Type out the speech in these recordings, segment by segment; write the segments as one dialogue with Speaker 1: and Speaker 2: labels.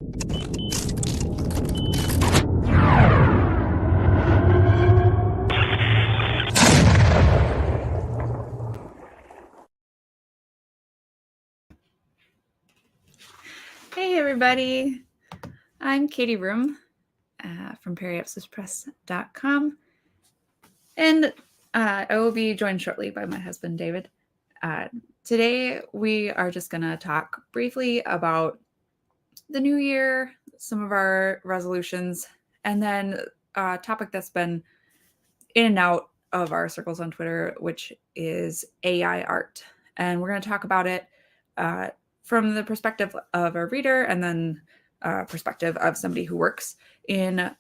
Speaker 1: Hey everybody, I'm David Roome from periapsispress.com, and I will be joined shortly by my husband David. Today we are just going to talk briefly about the new year, some of our resolutions, and then a topic that's been in and out of our circles on Twitter, which is AI art. And we're going to talk about it from the perspective of a reader and then perspective of somebody who works in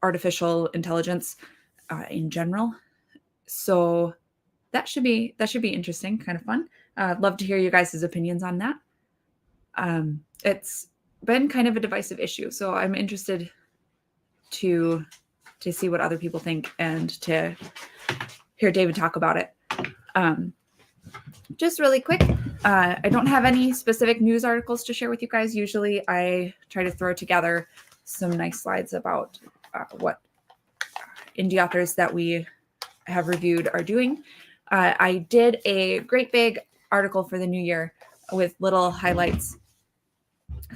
Speaker 1: artificial intelligence in general. So that should be interesting, kind of fun. I'd love to hear you guys' opinions on that. It's been kind of a divisive issue, so I'm interested to see what other people think and to hear David talk about it. Just really quick, I don't have any specific news articles to share with you guys. Usually I try to throw together some nice slides about what indie authors that we have reviewed are doing. I did a great big article for the new year with little highlights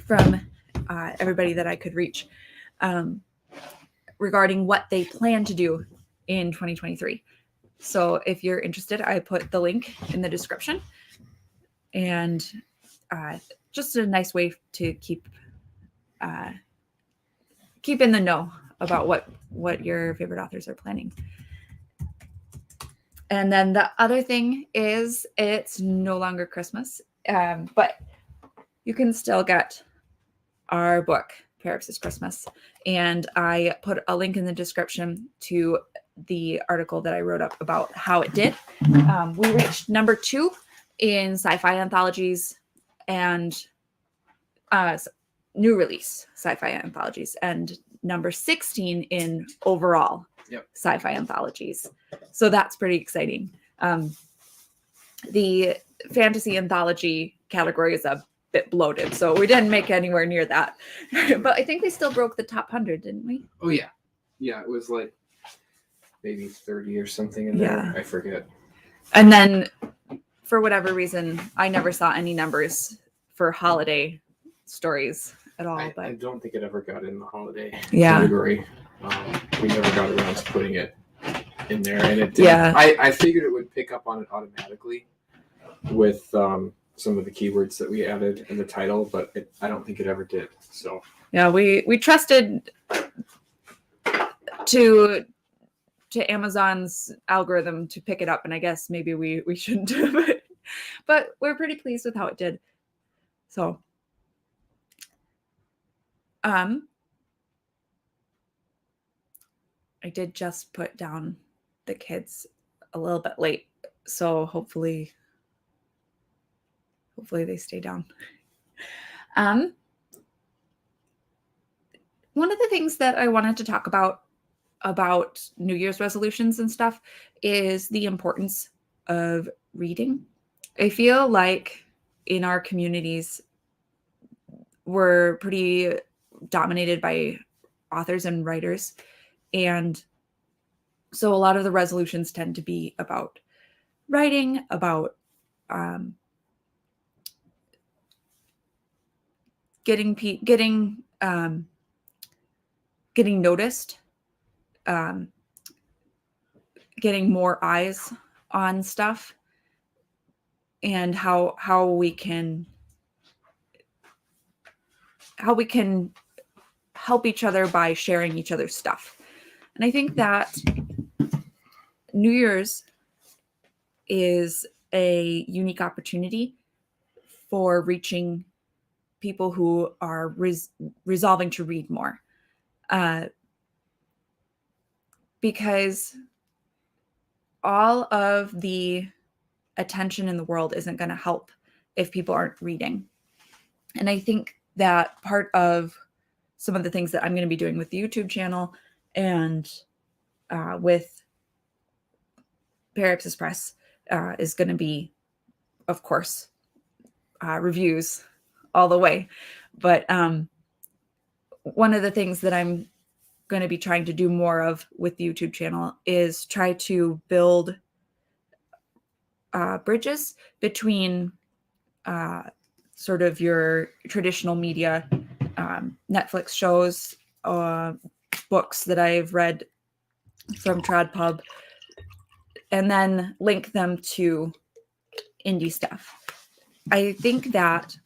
Speaker 1: from everybody that I could reach regarding what they plan to do in 2023. So if you're interested, I put the link in the description, and just a nice way to keep in the know about what your favorite authors are planning. And then the other thing is it's no longer Christmas, but you can still get our book, Periapsis Christmas. And I put a link in the description to the article that I wrote up about how it did. We reached number 2 in sci-fi anthologies and new release sci-fi anthologies, and number 16 in overall sci-fi anthologies. So that's pretty exciting. The fantasy anthology category is a bit bloated, so we didn't make anywhere near that. But I think we still broke the top 100, didn't we?
Speaker 2: Oh yeah, it was like maybe 30 or something in there. I forget.
Speaker 1: And then for whatever reason, I never saw any numbers for holiday stories at all.
Speaker 2: I don't think it ever got in the holiday
Speaker 1: category.
Speaker 2: We never got around to putting it in there, and it didn't. I figured it would pick up on it automatically with some of the keywords that we added in the title, but I don't think it ever did. So
Speaker 1: yeah, we trusted to Amazon's algorithm to pick it up, and I guess maybe we shouldn't have, but we're pretty pleased with how it did. So I did just put down the kids a little bit late, so hopefully they stay down. One of the things that I wanted to talk about New Year's resolutions and stuff is the importance of reading. I feel like in our communities, we're pretty dominated by authors and writers. And so a lot of the resolutions tend to be about writing, about getting noticed, getting more eyes on stuff, and how we can help each other by sharing each other's stuff. And I think that New Year's is a unique opportunity for reaching people who are resolving to read more. Because all of the attention in the world isn't going to help if people aren't reading. And I think that part of some of the things that I'm going to be doing with the YouTube channel and with Periapsis Press is going to be, of course, reviews all the way. But one of the things that I'm going to be trying to do more of with the YouTube channel is try to build bridges between sort of your traditional media, Netflix shows, books that I've read from TradPub, and then link them to indie stuff. I think that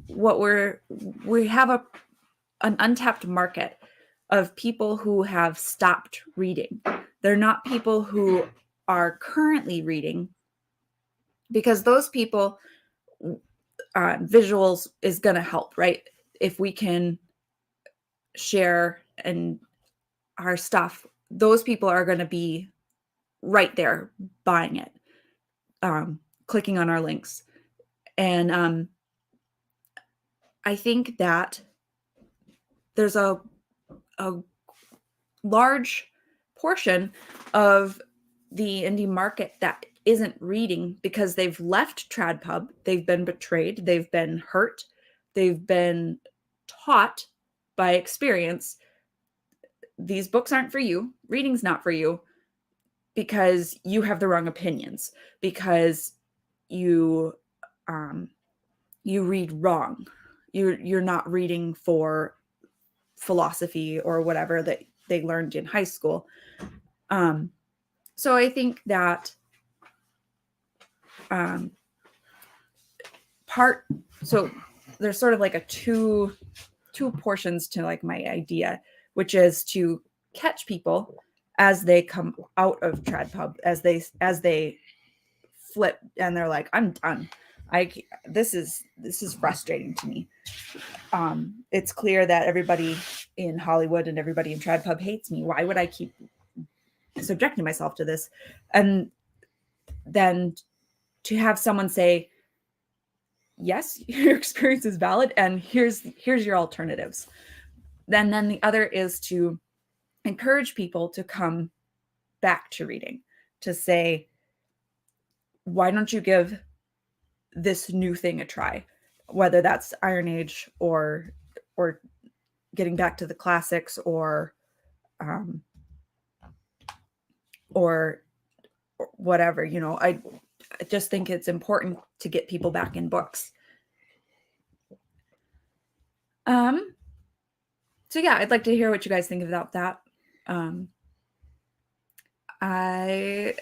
Speaker 1: we have an untapped market of people who have stopped reading. They're not people who are currently reading, because those people, visuals is going to help, right? If we can share and our stuff, those people are going to be right there buying it, clicking on our links. And I think that there's a large portion of the indie market that isn't reading because they've left TradPub, they've been betrayed, they've been hurt, they've been taught by experience, these books aren't for you, reading's not for you, because you have the wrong opinions, because you read wrong. You're not reading for philosophy or whatever that they learned in high school. So I think that so there's sort of like a two portions to like my idea, which is to catch people as they come out of TradPub, as they flip and they're like, I'm done. This is frustrating to me. It's clear that everybody in Hollywood and everybody in TradPub hates me. Why would I keep subjecting myself to this? And then to have someone say, yes, your experience is valid, and here's your alternatives. Then the other is to encourage people to come back to reading, to say, why don't you give this new thing a try, whether that's Iron Age or getting back to the classics or whatever, I just think it's important to get people back in books. So yeah, I'd like to hear what you guys think about that. I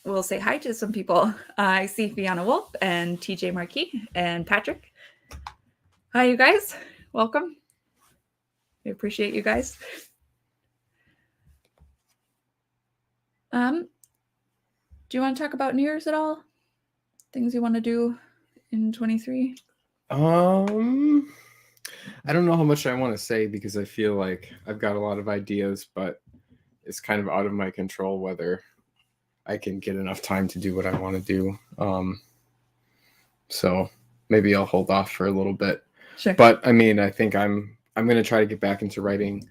Speaker 1: will say hi to some people. I see Fiona Wolf and TJ Marquis and Patrick. Hi, you guys. Welcome. I appreciate you guys. Do you want to talk about New Year's at all? Things you want to do in 23?
Speaker 2: I don't know how much I want to say because I feel like I've got a lot of ideas, but it's kind of out of my control whether I can get enough time to do what I want to do. So maybe I'll hold off for a little bit.
Speaker 1: Sure.
Speaker 2: But I mean, I think I'm going to try to get back into writing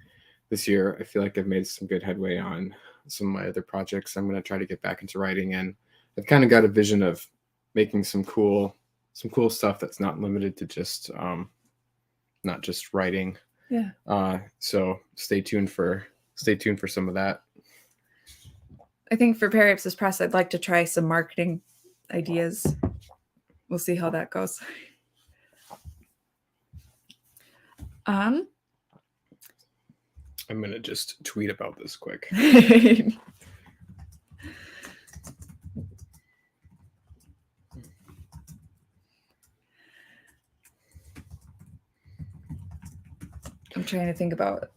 Speaker 2: this year. I feel like I've made some good headway on some of my other projects. I'm going to try to get back into writing, and I've kind of got a vision of making some cool stuff that's not limited to just not just writing.
Speaker 1: Yeah.
Speaker 2: So stay tuned for some of that.
Speaker 1: I think for Perry Ipsis Press, I'd like to try some marketing ideas. We'll see how that goes. I'm
Speaker 2: gonna just tweet about this quick.
Speaker 1: I'm trying to think about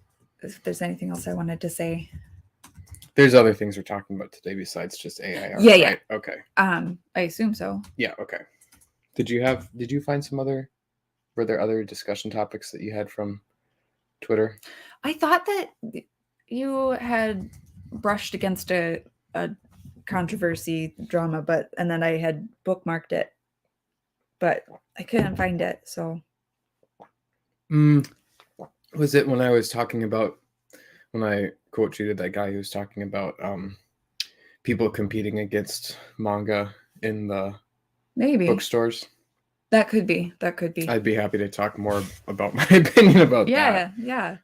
Speaker 1: if there's anything else I wanted to say.
Speaker 2: There's other things we're talking about today besides just AIR.
Speaker 1: Yeah,
Speaker 2: right?
Speaker 1: yeah.
Speaker 2: Okay.
Speaker 1: I assume so.
Speaker 2: Yeah. Okay. Did you find were there other discussion topics that you had from Twitter?
Speaker 1: I thought that you had brushed against a controversy drama, and then I had bookmarked it, but I couldn't find it. So.
Speaker 2: Was it when I was talking about, when I quote tweeted that guy who was talking about people competing against manga in the
Speaker 1: maybe
Speaker 2: bookstores?
Speaker 1: That could be.
Speaker 2: I'd be happy to talk more about my opinion about that.
Speaker 1: Yeah.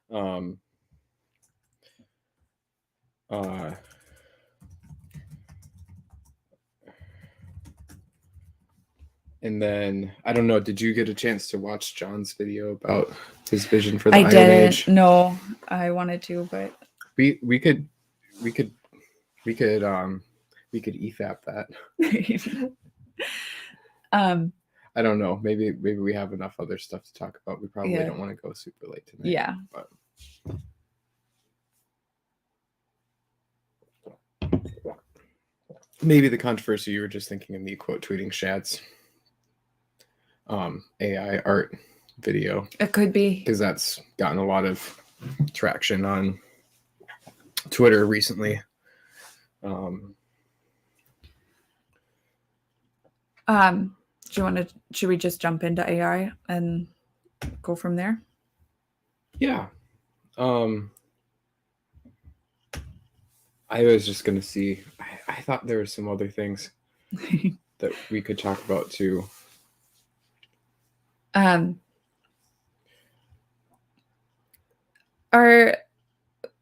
Speaker 2: And then I don't know. Did you get a chance to watch John's video about his vision for the
Speaker 1: I
Speaker 2: Iron
Speaker 1: didn't.
Speaker 2: Age?
Speaker 1: No, I wanted to, but
Speaker 2: we could EFAP that. I don't know. Maybe we have enough other stuff to talk about. We probably don't want to go super late tonight.
Speaker 1: Yeah.
Speaker 2: But maybe the controversy you were just thinking of me quote tweeting Shad's AI art video.
Speaker 1: It could be.
Speaker 2: Because that's gotten a lot of traction on Twitter recently.
Speaker 1: Should we just jump into AI and go from there?
Speaker 2: Yeah. I was just going to see, I thought there were some other things that we could talk about too.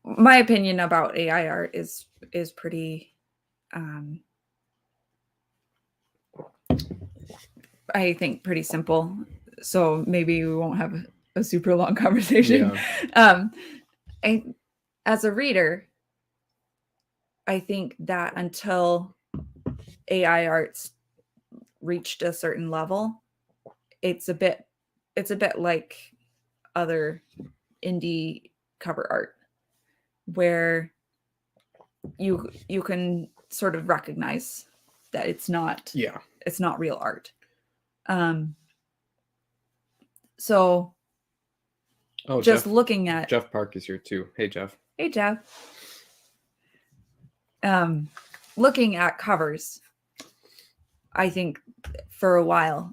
Speaker 1: My opinion about AI art is pretty, I think pretty simple. So maybe we won't have a super long conversation. Yeah. As a reader, I think that until AI art's reached a certain level, it's a bit like other indie cover art, where you can sort of recognize that it's not real art. So just looking at
Speaker 2: Jeff Park is here too. Hey Jeff.
Speaker 1: Looking at covers, I think for a while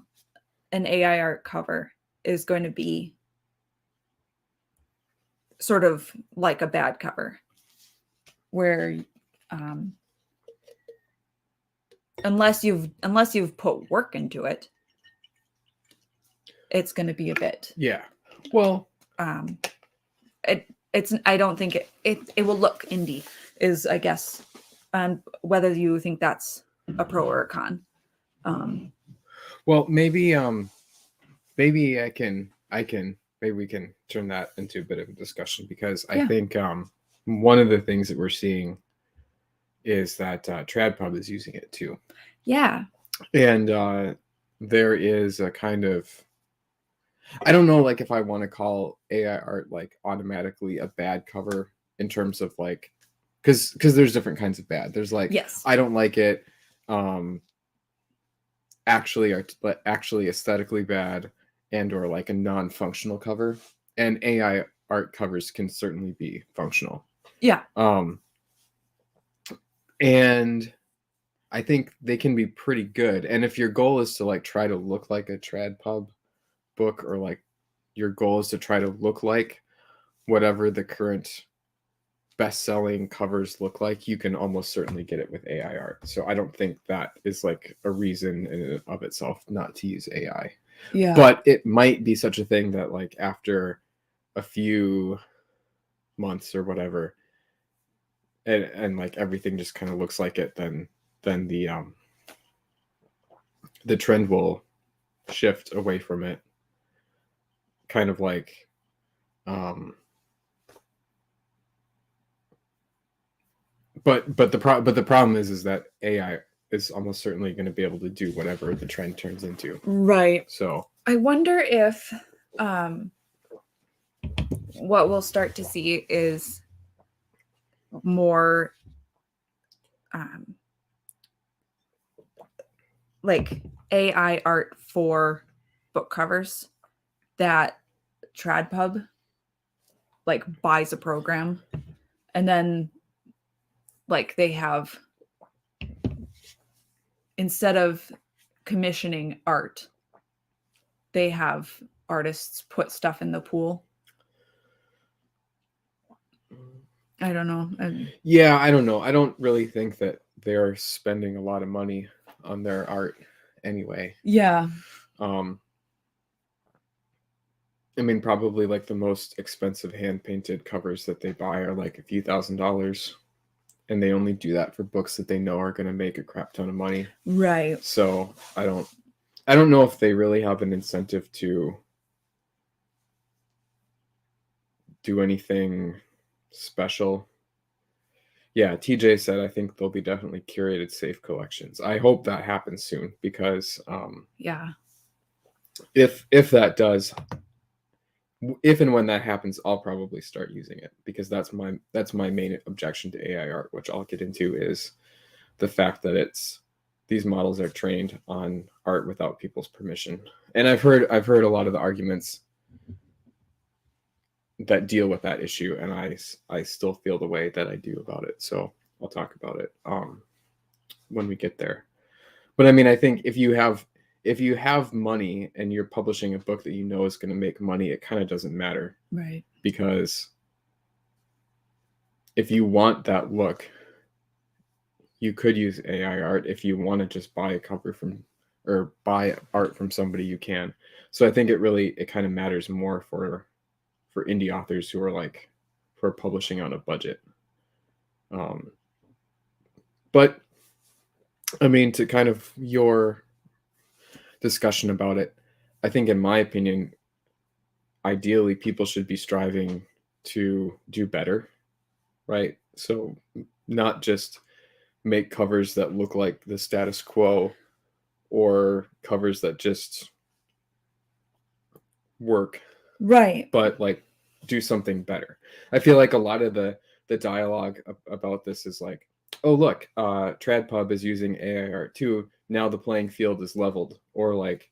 Speaker 1: an AI art cover is going to be sort of like a bad cover, where unless you've put work into it, it's going to be a bit.
Speaker 2: Yeah. Well,
Speaker 1: it's I don't think it will look indie, is I guess, and whether you think that's a pro or a con.
Speaker 2: Well, maybe we can turn that into a bit of a discussion, because I think one of the things that we're seeing is that TradPub is using it too.
Speaker 1: Yeah.
Speaker 2: And there is a kind of, I don't know, like if I want to call AI art like automatically a bad cover in terms of like, because there's different kinds of bad. There's like,
Speaker 1: yes,
Speaker 2: I don't like it, actually aesthetically bad, and or like a non-functional cover. And AI art covers can certainly be functional.
Speaker 1: Yeah.
Speaker 2: And I think they can be pretty good. And if your goal is to like try to look like a TradPub book, or like your goal is to try to look like whatever the current best-selling covers look like, you can almost certainly get it with AI art. So I don't think that is like a reason in and of itself not to use AI.
Speaker 1: Yeah.
Speaker 2: But it might be such a thing that like after a few months or whatever, and like everything just kind of looks like it, then the trend will shift away from it. Kind of like but the problem is that AI is almost certainly going to be able to do whatever the trend turns into.
Speaker 1: Right.
Speaker 2: So
Speaker 1: I wonder if what we'll start to see is more like AI art for book covers that TradPub like buys a program, and then like they have, instead of commissioning art, they have artists put stuff in the pool. I don't know.
Speaker 2: Yeah, I don't know. I don't really think that they're spending a lot of money on their art anyway.
Speaker 1: Yeah.
Speaker 2: I mean, probably like the most expensive hand painted covers that they buy are like a few $1,000s, and they only do that for books that they know are going to make a crap ton of money.
Speaker 1: Right.
Speaker 2: So I don't know if they really have an incentive to do anything special. Yeah, TJ said, I think there'll be definitely curated safe collections. I hope that happens soon, because
Speaker 1: yeah,
Speaker 2: if that does, if and when that happens, I'll probably start using it, because that's my main objection to AI art, which I'll get into, is the fact that these models are trained on art without people's permission. And I've heard a lot of the arguments that deal with that issue, and I still feel the way that I do about it. So I'll talk about it when we get there. But I mean, I think if you have money and you're publishing a book that you know is going to make money, it kind of doesn't matter.
Speaker 1: Right.
Speaker 2: Because if you want that look, you could use AI art. If you want to just buy a cover or buy art from somebody, you can. So I think it kind of matters more for indie authors who are publishing on a budget. But I mean, to kind of your discussion about it, I think, in my opinion, ideally people should be striving to do better, right? So not just make covers that look like the status quo, or covers that just work,
Speaker 1: right,
Speaker 2: but like do something better. I feel like a lot of the dialogue about this is like, oh look, TradPub is using AI art too, now the playing field is leveled. Or like,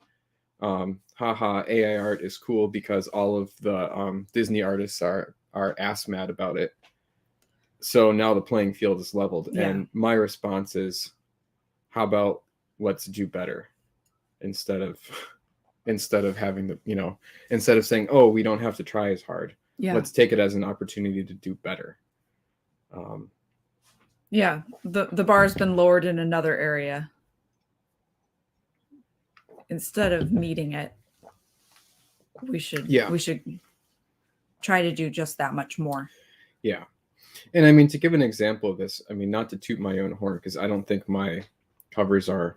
Speaker 2: haha, AI art is cool because all of the Disney artists are ass mad about it, so now the playing field is leveled.
Speaker 1: Yeah.
Speaker 2: And my response is, how about let's do better, instead of having instead of saying, oh, we don't have to try as hard.
Speaker 1: Yeah.
Speaker 2: Let's take it as an opportunity to do better.
Speaker 1: Yeah, the bar's been lowered in another area. Instead of meeting it, we should try to do just that much more.
Speaker 2: Yeah. And I mean, to give an example of this, I mean, not to toot my own horn, because I don't think my covers are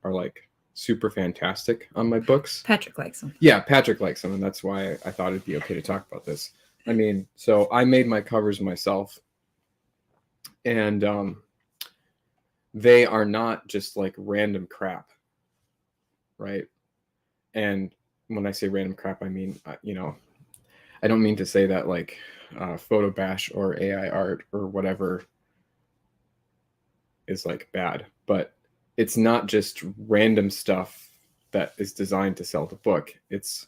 Speaker 2: like super fantastic on my books.
Speaker 1: Patrick likes them.
Speaker 2: Yeah, Patrick likes them, and that's why I thought it'd be okay to talk about this. I mean, so I made my covers myself, and they are not just like random crap, right? And when I say random crap, I mean, I don't mean to say that like Photo Bash or AI art or whatever is like bad, but it's not just random stuff that is designed to sell the book. It's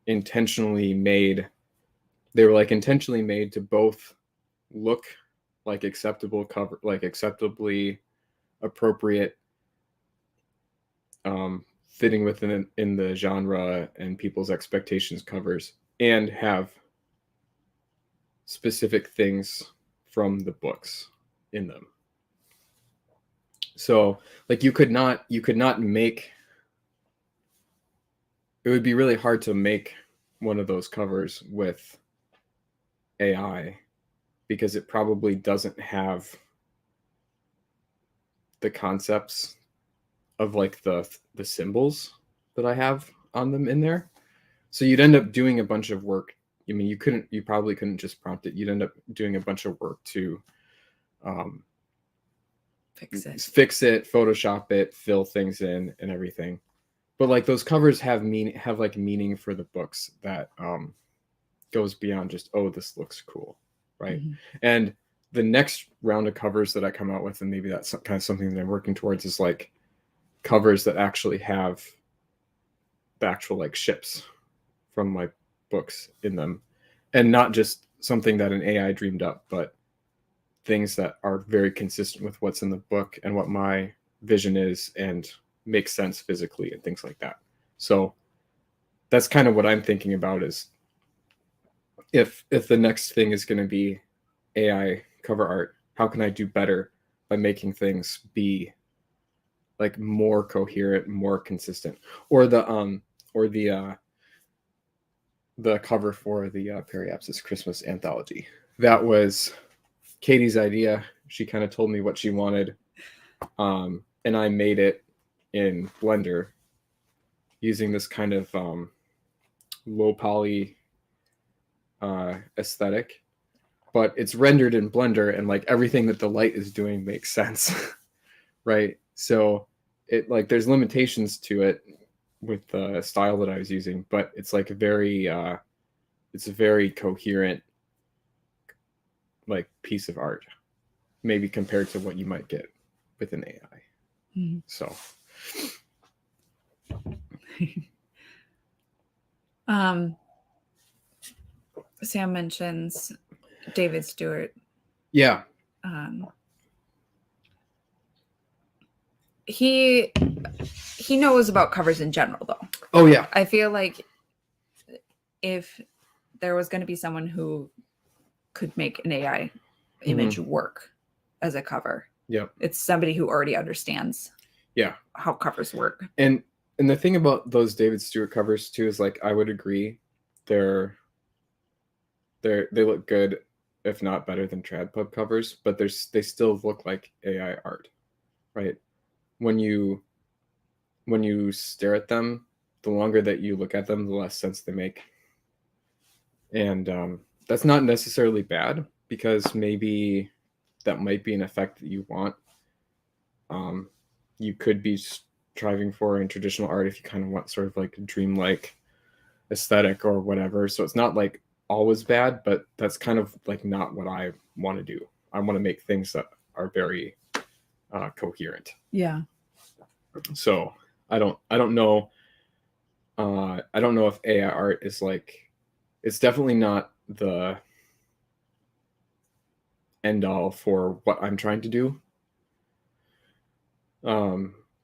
Speaker 2: intentionally made. They were like intentionally made to both look like acceptable cover, like acceptably appropriate, fitting within in the genre and people's expectations covers, and have specific things from the books in them. So like you could not make, it would be really hard to make one of those covers with AI, because it probably doesn't have the concepts of like the symbols that I have on them in there. So you'd end up doing a bunch of work. I mean, you probably couldn't just prompt it. You'd end up doing a bunch of work to fix it, Photoshop it, fill things in and everything. But like those covers have like meaning for the books that goes beyond just, oh, this looks cool, right? Mm-hmm. And the next round of covers that I come out with, and maybe that's kind of something that I'm working towards, is like covers that actually have the actual like ships from my books in them, and not just something that an AI dreamed up, but things that are very consistent with what's in the book and what my vision is, and make sense physically and things like that. So that's kind of what I'm thinking about, is if the next thing is going to be AI cover art, how can I do better by making things be like more coherent, more consistent. Or the cover for the Periapsis Christmas anthology. That was Katie's idea. She kind of told me what she wanted, and I made it in Blender using this kind of low poly aesthetic, but it's rendered in Blender, and like everything that the light is doing makes sense. Right? So it like there's limitations to it with the style that I was using, but it's like it's a very coherent like piece of art, maybe compared to what you might get with an AI. Mm-hmm. So
Speaker 1: Sam mentions David Stewart.
Speaker 2: Yeah.
Speaker 1: He knows about covers in general, though.
Speaker 2: Oh yeah.
Speaker 1: I feel like if there was going to be someone who could make an AI image work as a cover, it's somebody who already understands how covers work.
Speaker 2: And the thing about those David Stewart covers too is like I would agree they look good, if not better than TradPub covers, but they still look like AI art, right? When you stare at them, the longer that you look at them, the less sense they make. And that's not necessarily bad, because maybe that might be an effect that you want. You could be striving for in traditional art if you kind of want sort of like a dreamlike aesthetic or whatever. So it's not like always bad, but that's kind of like not what I want to do. I want to make things that are very coherent.
Speaker 1: Yeah.
Speaker 2: So I don't know. I don't know if AI art is like, it's definitely not the end all for what I'm trying to do.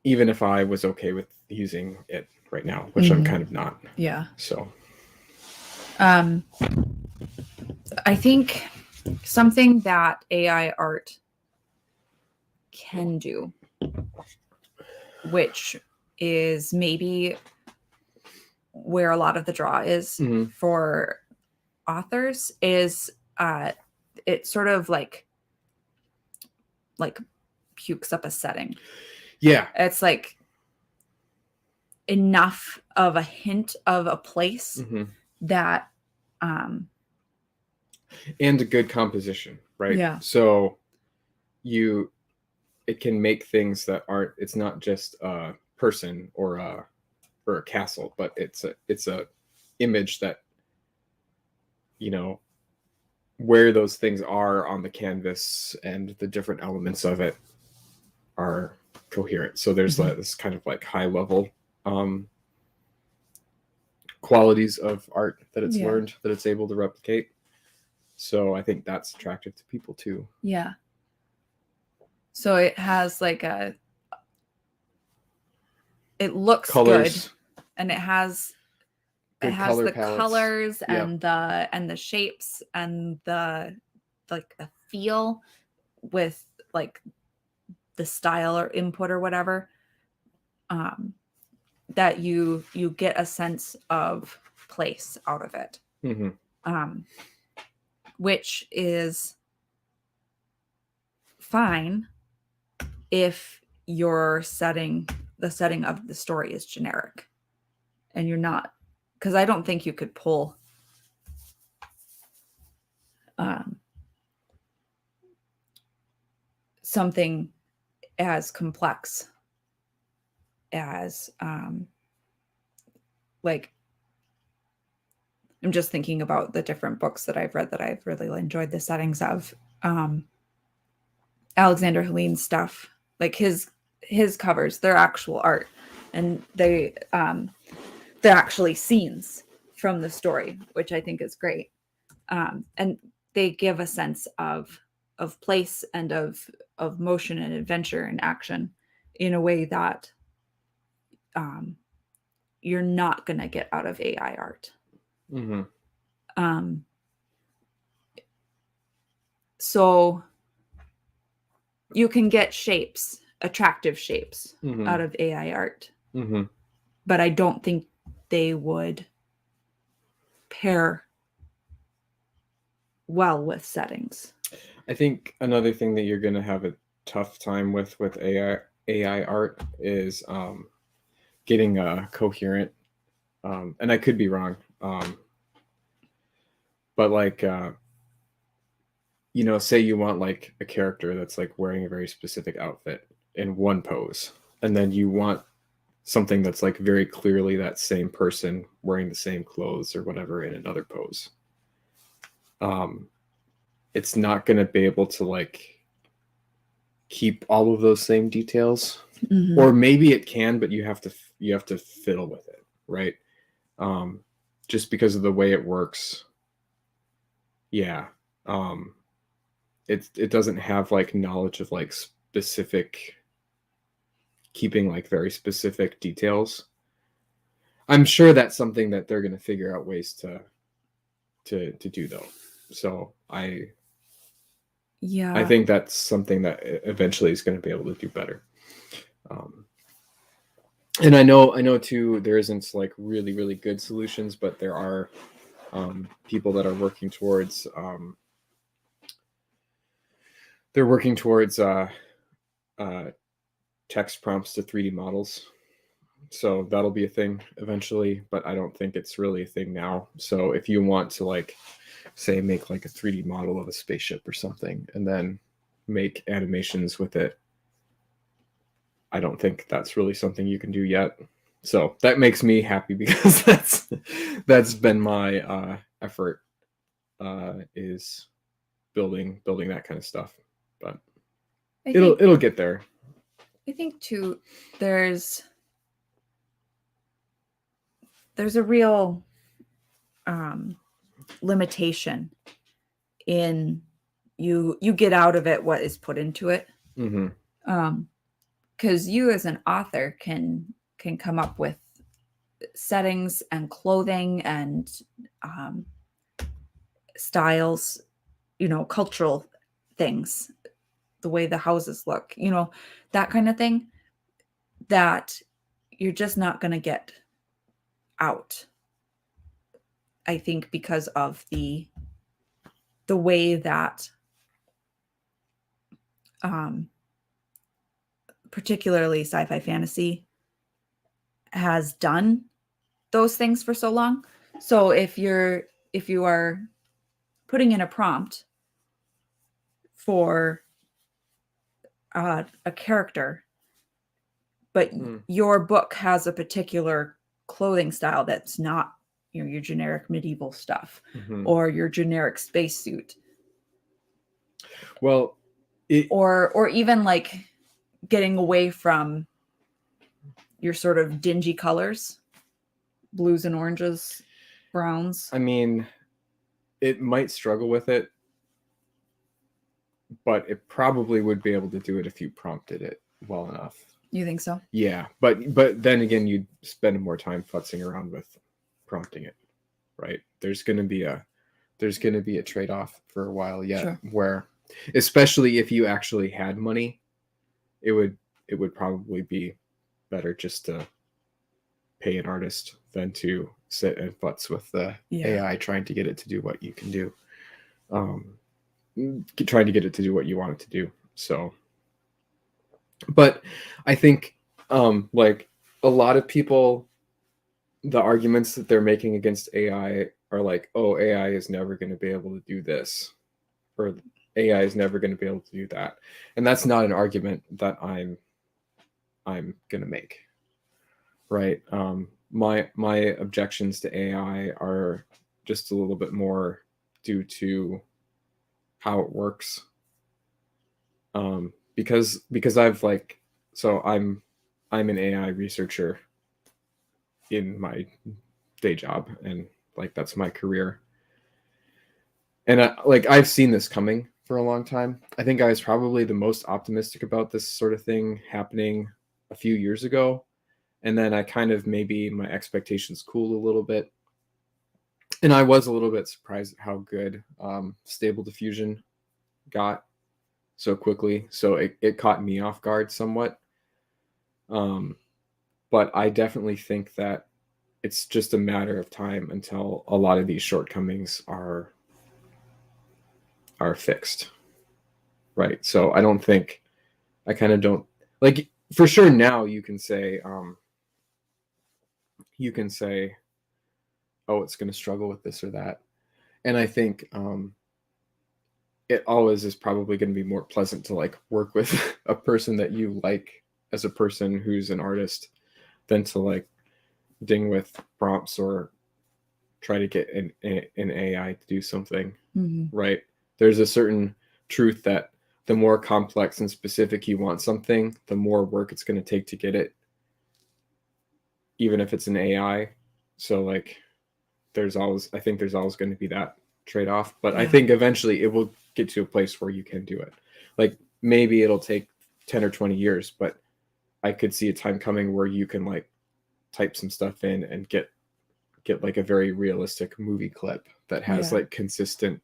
Speaker 2: Even if I was okay with using it right now, which I'm kind of not.
Speaker 1: Yeah.
Speaker 2: So
Speaker 1: I think something that AI art can do, which is maybe where a lot of the draw is for authors, is it sort of like pukes up a setting.
Speaker 2: Yeah.
Speaker 1: It's like enough of a hint of a place that
Speaker 2: and a good composition, right?
Speaker 1: Yeah.
Speaker 2: So it can make things that aren't, it's not just a person or a castle, but it's a image that, you know, where those things are on the canvas and the different elements of it are coherent. So there's this kind of like high level qualities of art that it's learned, that it's able to replicate. So I think that's attractive to people too.
Speaker 1: Yeah. So it has like it looks colors. Good, and it has the palettes. Colors and the shapes and the feel with like the style or input or whatever, that you get a sense of place out of it, which is fine if the setting of the story is generic and you're not, because I don't think you could pull something as complex as like, I'm just thinking about the different books that I've read that I've really enjoyed the settings of. Alexander Helene's stuff, like his covers, they're actual art, and they're actually scenes from the story, which I think is great. And they give a sense of place and of motion and adventure and action in a way that you're not going to get out of AI art. So you can get shapes attractive shapes
Speaker 2: Mm-hmm.
Speaker 1: out of AI art.
Speaker 2: Mm-hmm.
Speaker 1: But I don't think they would pair well with settings.
Speaker 2: I think another thing that you're going to have a tough time with AI art is getting a coherent, and I could be wrong, but like say you want like a character that's like wearing a very specific outfit in one pose, and then you want something that's like very clearly that same person wearing the same clothes or whatever in another pose. It's not going to be able to like keep all of those same details, or maybe it can, but you have to fiddle with it, right? Just because of the way it works. Yeah. It doesn't have like knowledge of like specific, keeping like very specific details. I'm sure that's something that they're going to figure out ways to do though. So I think that's something that eventually is going to be able to do better. And I know too, there isn't like really, really good solutions, but there are people that are working towards text prompts to 3D models. So that'll be a thing eventually, but I don't think it's really a thing now. So if you want to like, say, make like a 3D model of a spaceship or something, and then make animations with it, I don't think that's really something you can do yet. So that makes me happy because that's been my effort, is building that kind of stuff. But it'll get there.
Speaker 1: I think too, there's a real limitation in you get out of it what is put into it. Because you as an author can come up with settings and clothing and styles, cultural things, the way the houses look, that kind of thing, that you're just not going to get out, I think, because of the way that particularly sci-fi fantasy has done those things for so long. So if you are putting in a prompt for a character, but your book has a particular clothing style that's not your generic medieval stuff, or your generic spacesuit,
Speaker 2: well,
Speaker 1: or even like getting away from your sort of dingy colors, blues and oranges, browns.
Speaker 2: I mean, it might struggle with it, but it probably would be able to do it if you prompted it well enough.
Speaker 1: You think so?
Speaker 2: Yeah, but then again, you'd spend more time futzing around with prompting it, right? There's going to be a trade-off for a while yet, sure. Where, especially if you actually had money, it would probably be better just to pay an artist than to sit and futz with the AI trying to get it to do what you can do, trying to get it to do what you want it to do. So, but I think like a lot of people, the arguments that they're making against AI are like, oh, AI is never going to be able to do this, or AI is never going to be able to do that. And that's not an argument that I'm going to make. Right. My objections to AI are just a little bit more due to how it works. Because I've like, so I'm an AI researcher in my day job, and like that's my career. And I've seen this coming for a long time. I think I was probably the most optimistic about this sort of thing happening a few years ago. And then I kind of, maybe my expectations cooled a little bit. And I was a little bit surprised at how good Stable Diffusion got. so quickly. So it caught me off guard somewhat. But I definitely think that it's just a matter of time until a lot of these shortcomings are fixed. Right. So I kind of don't like, for sure now you can say, oh, it's going to struggle with this or that. And I think, it always is probably going to be more pleasant to like work with a person that you like as a person who's an artist than to like ding with prompts or try to get an AI to do something. Right. There's a certain truth that the more complex and specific you want something, the more work it's going to take to get it, even if it's an AI. So like I think there's always going to be that trade-off, but I think eventually it will get to a place where you can do it. Like maybe it'll take 10 or 20 years, but I could see a time coming where you can like type some stuff in and get like a very realistic movie clip that has like consistent,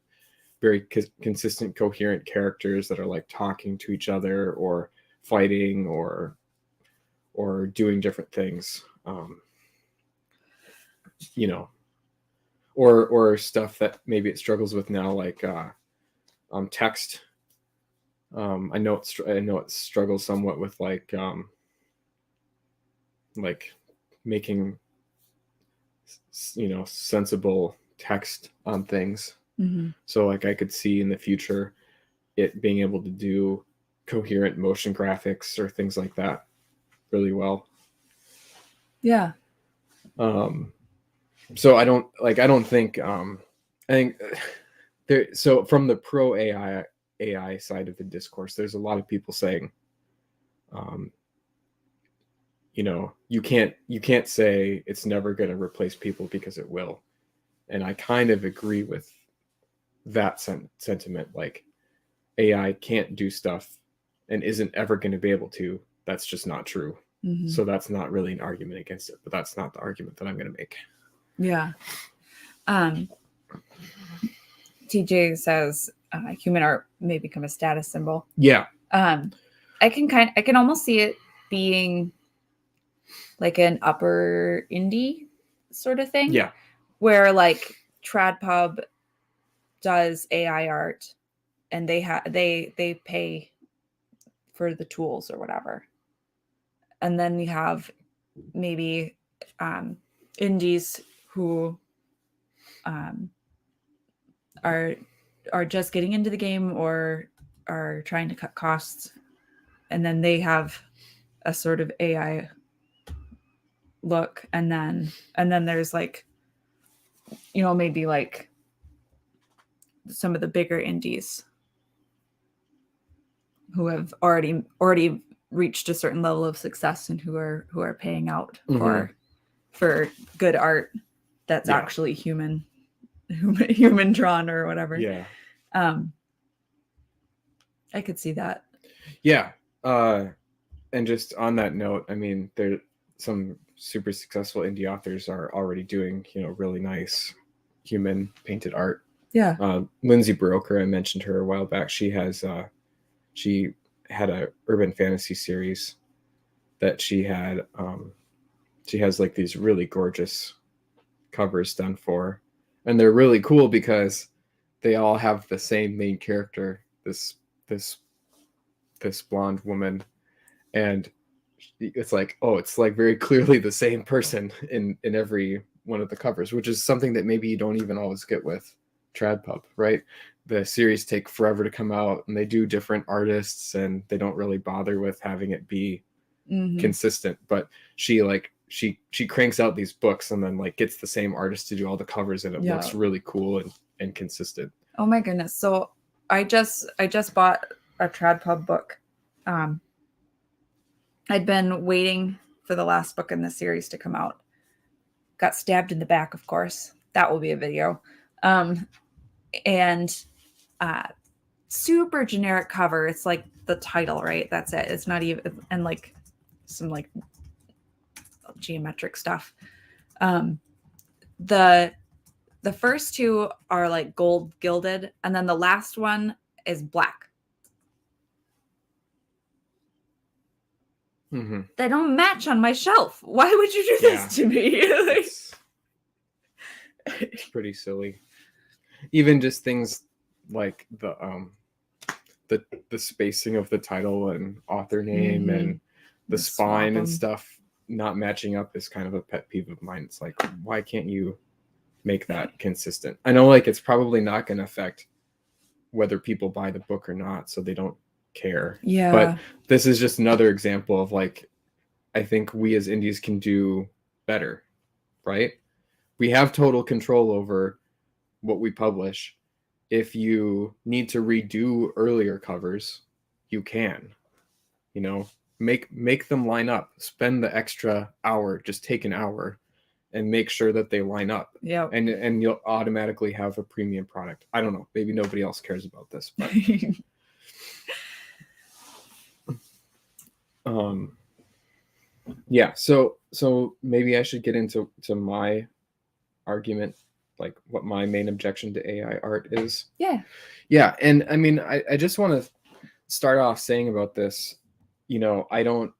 Speaker 2: very consistent, coherent characters that are like talking to each other or fighting or doing different things. You know, or stuff that maybe it struggles with now, like text. I know it struggles somewhat with like making, you know, sensible text on things. So like I could see in the future it being able to do coherent motion graphics or things like that really well. Yeah. So I don't think I think there, so from the pro AI side of the discourse, there's a lot of people saying, you know, you can't say it's never going to replace people, because it will. And I kind of agree with that sentiment. Like AI can't do stuff and isn't ever going to be able to. That's just not true. So that's not really an argument against it, but that's not the argument that I'm going to make. Yeah.
Speaker 1: TJ says human art may become a status symbol.
Speaker 2: Yeah.
Speaker 1: I can almost see it being like an upper indie sort of thing.
Speaker 2: Yeah.
Speaker 1: Where like TradPub does AI art and they pay for the tools or whatever. And then you have maybe indies who are just getting into the game or are trying to cut costs, and then they have a sort of AI look, and then there's like, you know, maybe like some of the bigger indies who have already reached a certain level of success and who are paying out for good art that's actually human drawn or whatever.
Speaker 2: Yeah.
Speaker 1: I could see that.
Speaker 2: Yeah. And just on that note, I mean, there some super successful indie authors are already doing, you know, really nice human painted art.
Speaker 1: Yeah.
Speaker 2: Lindsay Broker, I mentioned her a while back. She had a urban fantasy series that she had. She has like these really gorgeous covers done for, and they're really cool because they all have the same main character, this blonde woman, and it's like, oh, it's like very clearly the same person in every one of the covers, which is something that maybe you don't even always get with TradPub, right? The series take forever to come out, and they do different artists, and they don't really bother with having it be consistent. But she cranks out these books and then like gets the same artist to do all the covers, and it looks really cool and consistent.
Speaker 1: Oh my goodness. So I just bought a TradPub book. I'd been waiting for the last book in the series to come out. Got stabbed in the back, of course. That will be a video. And super generic cover. It's like the title, right? That's it. It's not even, and like some like geometric stuff. The first two are like gold gilded, and then the last one is black. They don't match on my shelf. Why would you do this to me?
Speaker 2: It's pretty silly. Even just things like the spacing of the title and author name and the spine and stuff not matching up is kind of a pet peeve of mine. It's like, why can't you make that consistent? I know like it's probably not going to affect whether people buy the book or not, so they don't care.
Speaker 1: Yeah.
Speaker 2: But this is just another example of like, I think we as indies can do better, right? We have total control over what we publish. If you need to redo earlier covers, you can, you know, make them line up, spend the extra hour, just take an hour and make sure that they line up.
Speaker 1: Yeah.
Speaker 2: And you'll automatically have a premium product. I don't know. Maybe nobody else cares about this, but yeah, so maybe I should get into my argument, like what my main objection to AI art is. Yeah, and I mean, I just want to start off saying about this, you know, I don't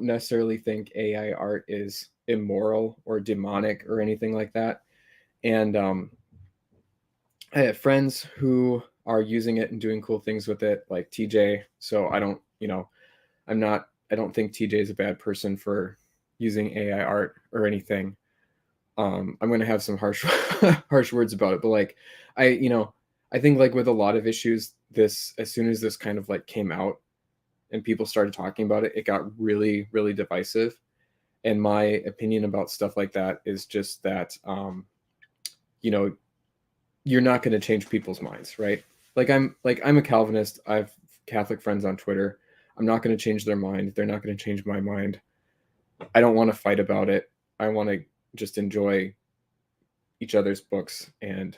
Speaker 2: necessarily think AI art is immoral or demonic or anything like that. And I have friends who are using it and doing cool things with it, like TJ. So I don't, you know, I don't think TJ is a bad person for using AI art or anything. I'm going to have some harsh words about it, but like, I think like with a lot of issues, as soon as this kind of like came out and people started talking about it, it got really, really divisive. And my opinion about stuff like that is just that, you know, you're not going to change people's minds, right? Like I'm a Calvinist. I have Catholic friends on Twitter. I'm not going to change their mind. They're not going to change my mind. I don't want to fight about it. I want to just enjoy each other's books and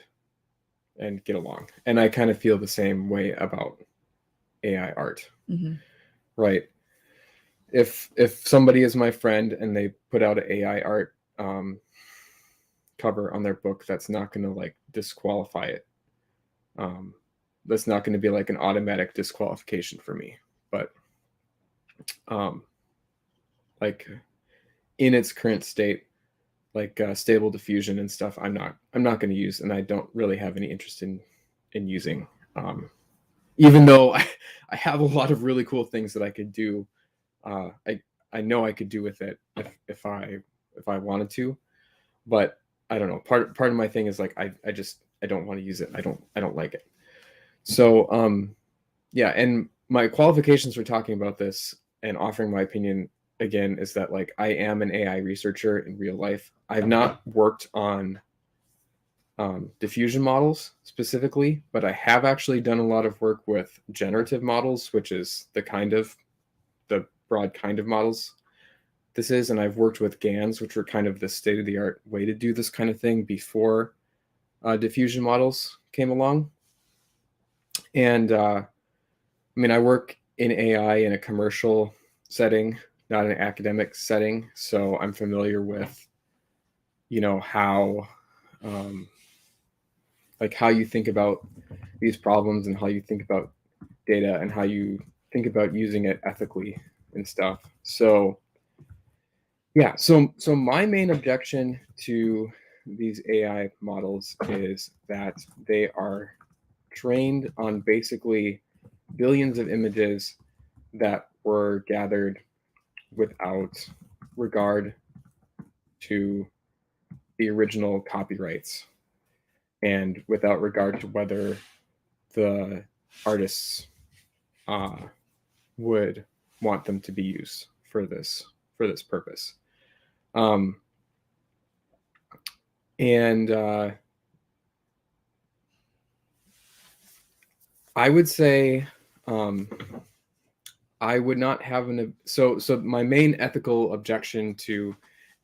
Speaker 2: get along. And I kind of feel the same way about AI art, right? If somebody is my friend and they put out an AI art cover on their book, that's not going to like disqualify it. That's not going to be like an automatic disqualification for me. But like in its current state, like stable diffusion and stuff, I'm not going to use, and I don't really have any interest in using. Even though I have a lot of really cool things that I could do. I know I could do with it if I wanted to, but I don't know. Part of my thing is like I don't want to use it. I don't like it. So yeah, and my qualifications for talking about this and offering my opinion again is that like I am an AI researcher in real life. I've not worked on diffusion models specifically, but I have actually done a lot of work with generative models, which is the broad kind of models this is. And I've worked with GANs, which were kind of the state-of-the-art way to do this kind of thing before diffusion models came along. And I mean, I work in AI in a commercial setting, not an academic setting. So I'm familiar with, you know, how like how you think about these problems and how you think about data and how you think about using it ethically and stuff. So yeah, so my main objection to these AI models is that they are trained on basically billions of images that were gathered without regard to the original copyrights and without regard to whether the artists would want them to be used for this purpose. And I would say I would not have so my main ethical objection to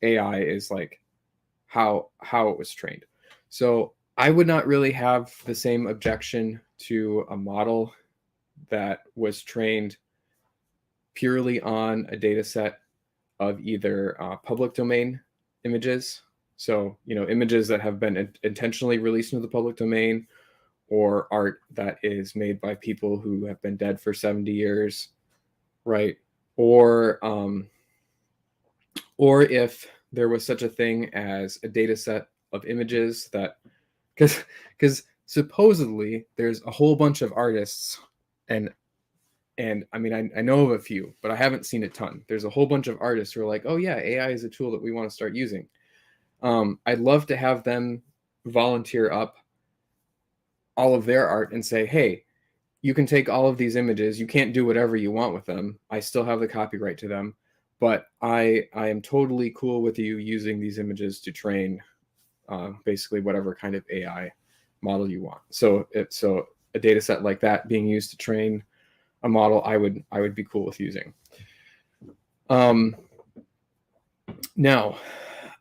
Speaker 2: AI is like how it was trained. So I would not really have the same objection to a model that was trained purely on a data set of either public domain images. So, you know, images that have been intentionally released into the public domain, or art that is made by people who have been dead for 70 years, right? or if there was such a thing as a data set of images that, because supposedly there's a whole bunch of artists, and I mean, I know of a few, but I haven't seen a ton. There's a whole bunch of artists who are like, oh yeah, AI is a tool that we want to start using. I'd love to have them volunteer up all of their art and say, hey, you can take all of these images. You can't do whatever you want with them. I still have the copyright to them, but I am totally cool with you using these images to train basically whatever kind of AI model you want. So a data set like that being used to train a model, I would be cool with using. Now,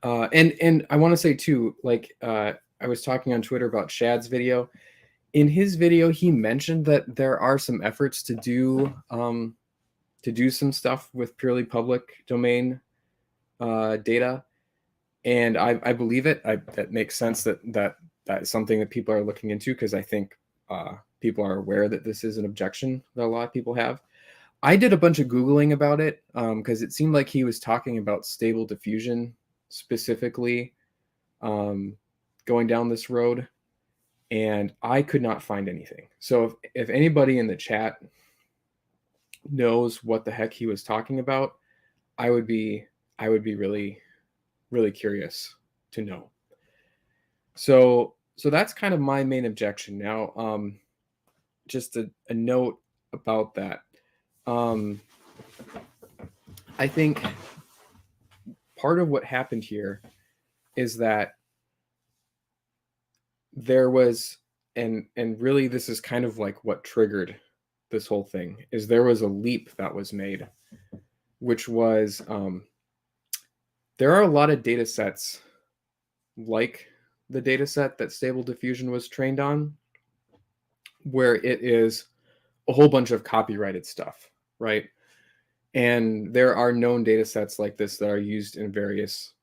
Speaker 2: and I want to say too, like I was talking on Twitter about Shad's video. In his video, he mentioned that there are some efforts to do some stuff with purely public domain data, and I believe it. That makes sense that is something that people are looking into, because I think people are aware that this is an objection that a lot of people have. I did a bunch of Googling about it because it seemed like he was talking about stable diffusion specifically, going down this road, and I could not find anything. So if anybody in the chat knows what the heck he was talking about, I would be really, really curious to know. So that's kind of my main objection. Now, just a note about that. I think part of what happened here is that there was, and really this is kind of like what triggered this whole thing, is there was a leap that was made, which was there are a lot of data sets like the data set that Stable Diffusion was trained on, where it is a whole bunch of copyrighted stuff, right? And there are known data sets like this that are used in various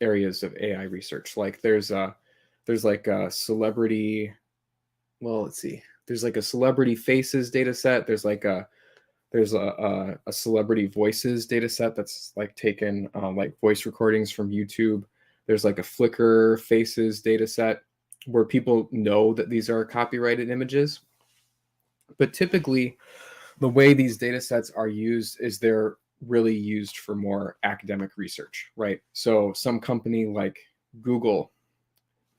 Speaker 2: areas of AI research. Like there's like a celebrity, well, let's see, there's like a celebrity faces data set. There's a celebrity voices data set that's like taken like voice recordings from YouTube. There's like a Flickr faces data set where people know that these are copyrighted images. But typically, the way these data sets are used is they're really used for more academic research, right? So some company like Google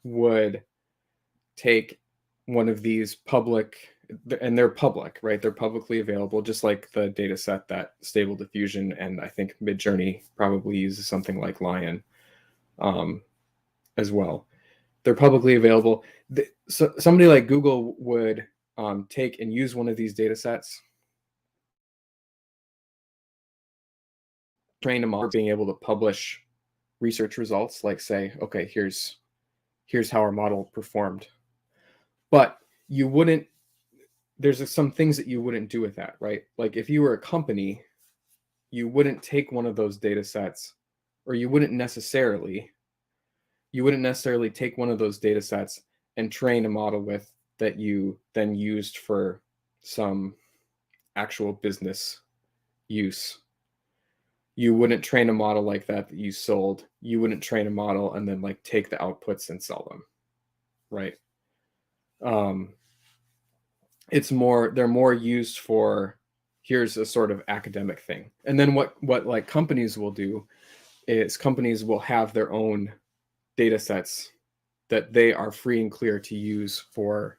Speaker 2: would take one of these public, and they're public, right? They're publicly available, just like the data set that Stable Diffusion and I think Midjourney probably uses something like Lion as well. They're publicly available. So somebody like Google would take and use one of these data sets, train a model being able to publish research results, like say, okay, here's how our model performed. But you wouldn't, there's some things that you wouldn't do with that, right? Like if you were a company, you wouldn't take one of those data sets, or you wouldn't necessarily take one of those data sets and train a model with that you then used for some actual business use. You wouldn't train a model like that you sold. You wouldn't train a model and then like take the outputs and sell them, right? They're more used for, here's a sort of academic thing. And then what like companies will do is companies will have their own data sets that they are free and clear to use for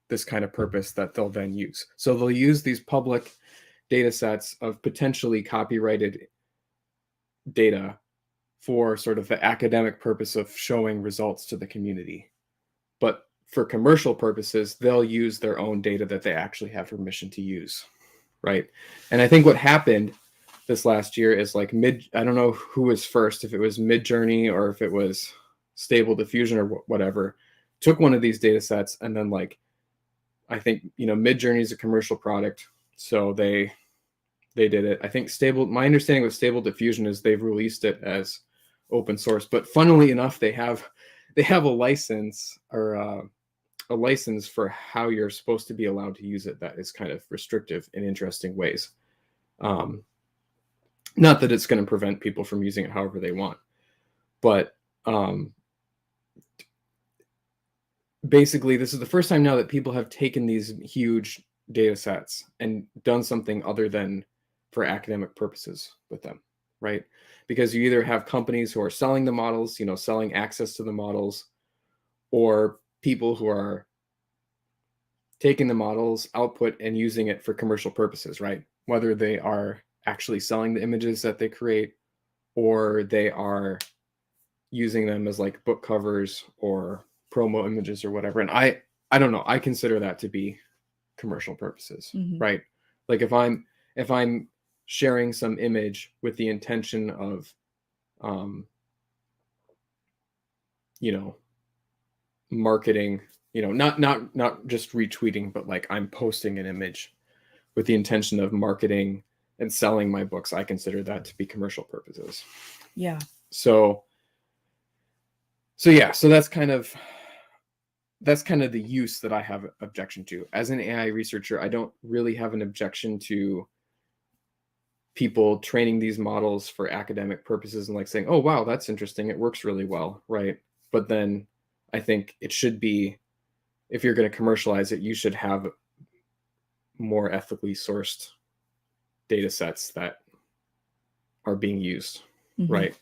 Speaker 2: this kind of purpose that they'll then use. So they'll use these public data sets of potentially copyrighted data for sort of the academic purpose of showing results to the community. But for commercial purposes, they'll use their own data that they actually have permission to use, right? And I think what happened this last year is like I don't know who was first, if it was Midjourney or if it was Stable Diffusion or whatever, took one of these data sets and then like, I think, Midjourney is a commercial product, so they did it. I think my understanding with Stable Diffusion is they've released it as open source, but funnily enough, they have a license or a license for how you're supposed to be allowed to use it that is kind of restrictive in interesting ways. Not that it's going to prevent people from using it however they want, but basically this is the first time now that people have taken these huge data sets and done something other than for academic purposes with them, right? Because you either have companies who are selling the models, selling access to the models, or people who are taking the models output and using it for commercial purposes, right? Whether they are actually selling the images that they create, or they are using them as like book covers or promo images or whatever. And I don't know, I consider that to be commercial purposes, right? Like if I'm sharing some image with the intention of marketing, not just retweeting, but like I'm posting an image with the intention of marketing and selling my books, I consider that to be commercial purposes.
Speaker 1: Yeah.
Speaker 2: So that's kind of the use that I have objection to. As an AI researcher, I don't really have an objection to people training these models for academic purposes and like saying, oh, wow, that's interesting. It works really well, right? But then I think it should be, if you're going to commercialize it, you should have more ethically sourced data sets that are being used, right?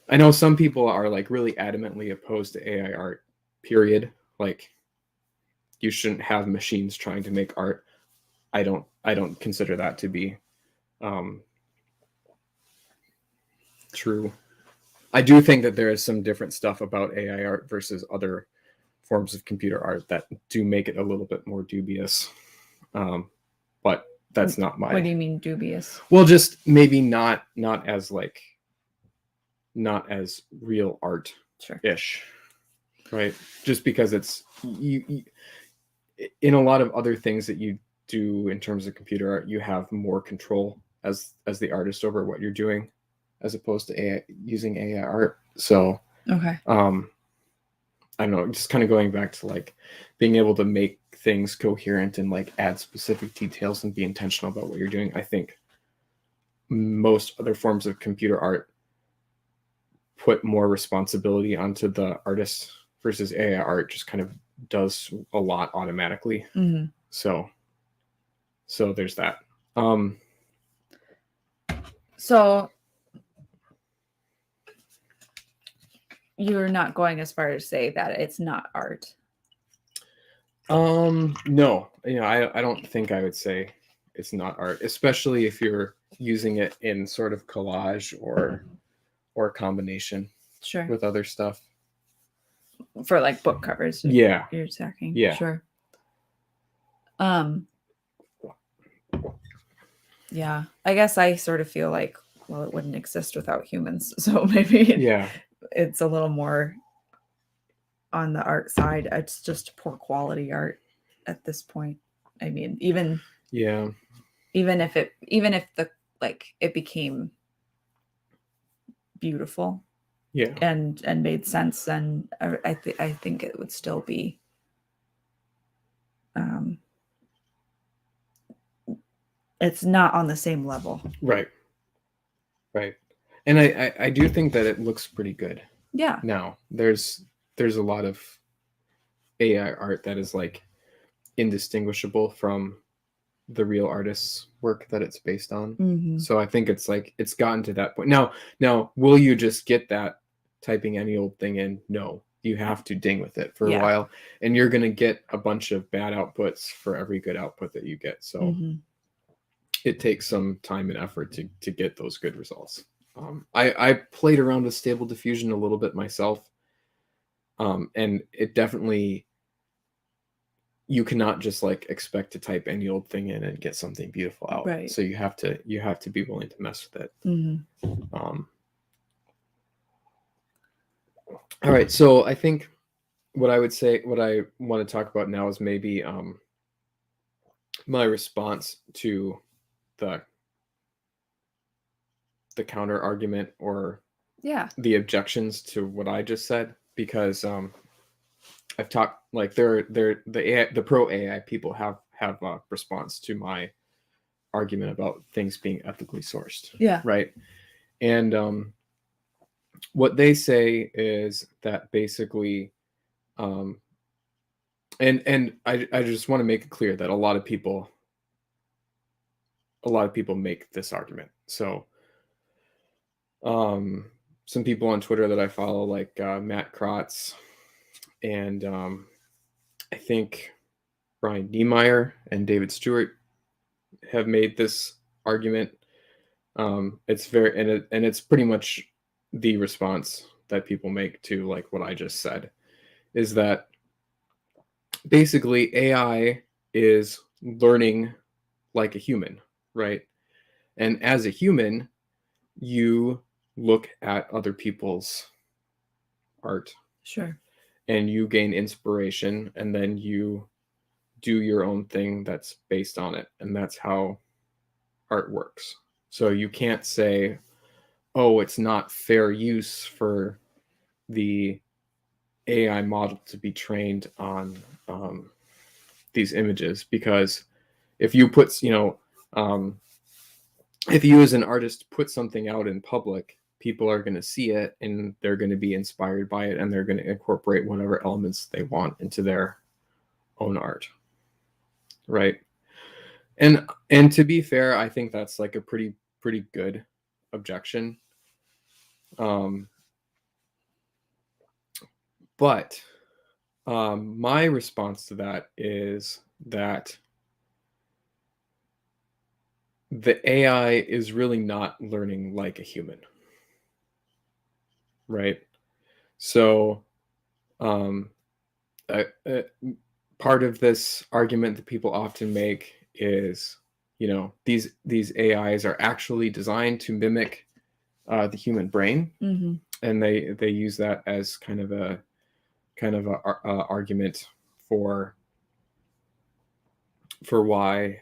Speaker 2: I know some people are like really adamantly opposed to AI art, period. Like you shouldn't have machines trying to make art. I don't consider that to be true. I do think that there is some different stuff about AI art versus other forms of computer art that do make it a little bit more dubious. But that's not my...
Speaker 1: What do you mean dubious?
Speaker 2: Well, just maybe not as real art-ish. Sure. Right? Just because it's you in a lot of other things that you do in terms of computer art, you have more control as the artist over what you're doing, as opposed to using AI art. So
Speaker 1: okay.
Speaker 2: I don't know, just kind of going back to like being able to make things coherent and like add specific details and be intentional about what you're doing. I think most other forms of computer art put more responsibility onto the artist, versus AI art just kind of does a lot automatically. So there's that.
Speaker 1: So you're not going as far as say that it's not art?
Speaker 2: No, I don't think I would say it's not art, especially if you're using it in sort of collage or a combination.
Speaker 1: Sure.
Speaker 2: With other stuff.
Speaker 1: For like book covers.
Speaker 2: Yeah.
Speaker 1: You're talking.
Speaker 2: Yeah.
Speaker 1: Sure. Yeah. I guess I sort of feel like, well, it wouldn't exist without humans. So maybe it's a little more on the art side. It's just poor quality art at this point. I mean, even if the like it became beautiful, and made sense, then I think it would still be it's not on the same level.
Speaker 2: Right. And I do think that it looks pretty good.
Speaker 1: Yeah.
Speaker 2: Now there's a lot of AI art that is like indistinguishable from the real artist's work that it's based on. So I think it's like it's gotten to that point. Now will you just get that typing any old thing in? No, you have to ding with it for a while, and you're going to get a bunch of bad outputs for every good output that you get. So it takes some time and effort to get those good results. I played around with Stable Diffusion a little bit myself, and it definitely, you cannot just like expect to type any old thing in and get something beautiful out.
Speaker 1: Right.
Speaker 2: So you have to be willing to mess with it. All right. So I think what I want to talk about now is maybe my response to the counter argument or the objections to what I just said, because I've talked like the pro AI people have a response to my argument about things being ethically sourced.
Speaker 1: Yeah.
Speaker 2: Right. And what they say is that basically, and I just want to make it clear that a lot of people make this argument. So some people on Twitter that I follow, like Matt Kratz, and I think Brian Niemeyer and David Stewart have made this argument. It's very and it's pretty much the response that people make to like what I just said, is that basically AI is learning like a human, right? And as a human, you look at other people's art.
Speaker 1: Sure.
Speaker 2: And you gain inspiration, and then you do your own thing that's based on it. And that's how art works. So you can't say, oh, it's not fair use for the AI model to be trained on these images, because if you put, if you as an artist put something out in public, people are going to see it and they're going to be inspired by it, and they're going to incorporate whatever elements they want into their own art. Right. And to be fair, I think that's like a pretty good objection. But my response to that is that the AI is really not learning like a human. Right. So part of this argument that people often make is, these AIs are actually designed to mimic the human brain,
Speaker 1: mm-hmm.
Speaker 2: and they use that as kind of a argument for why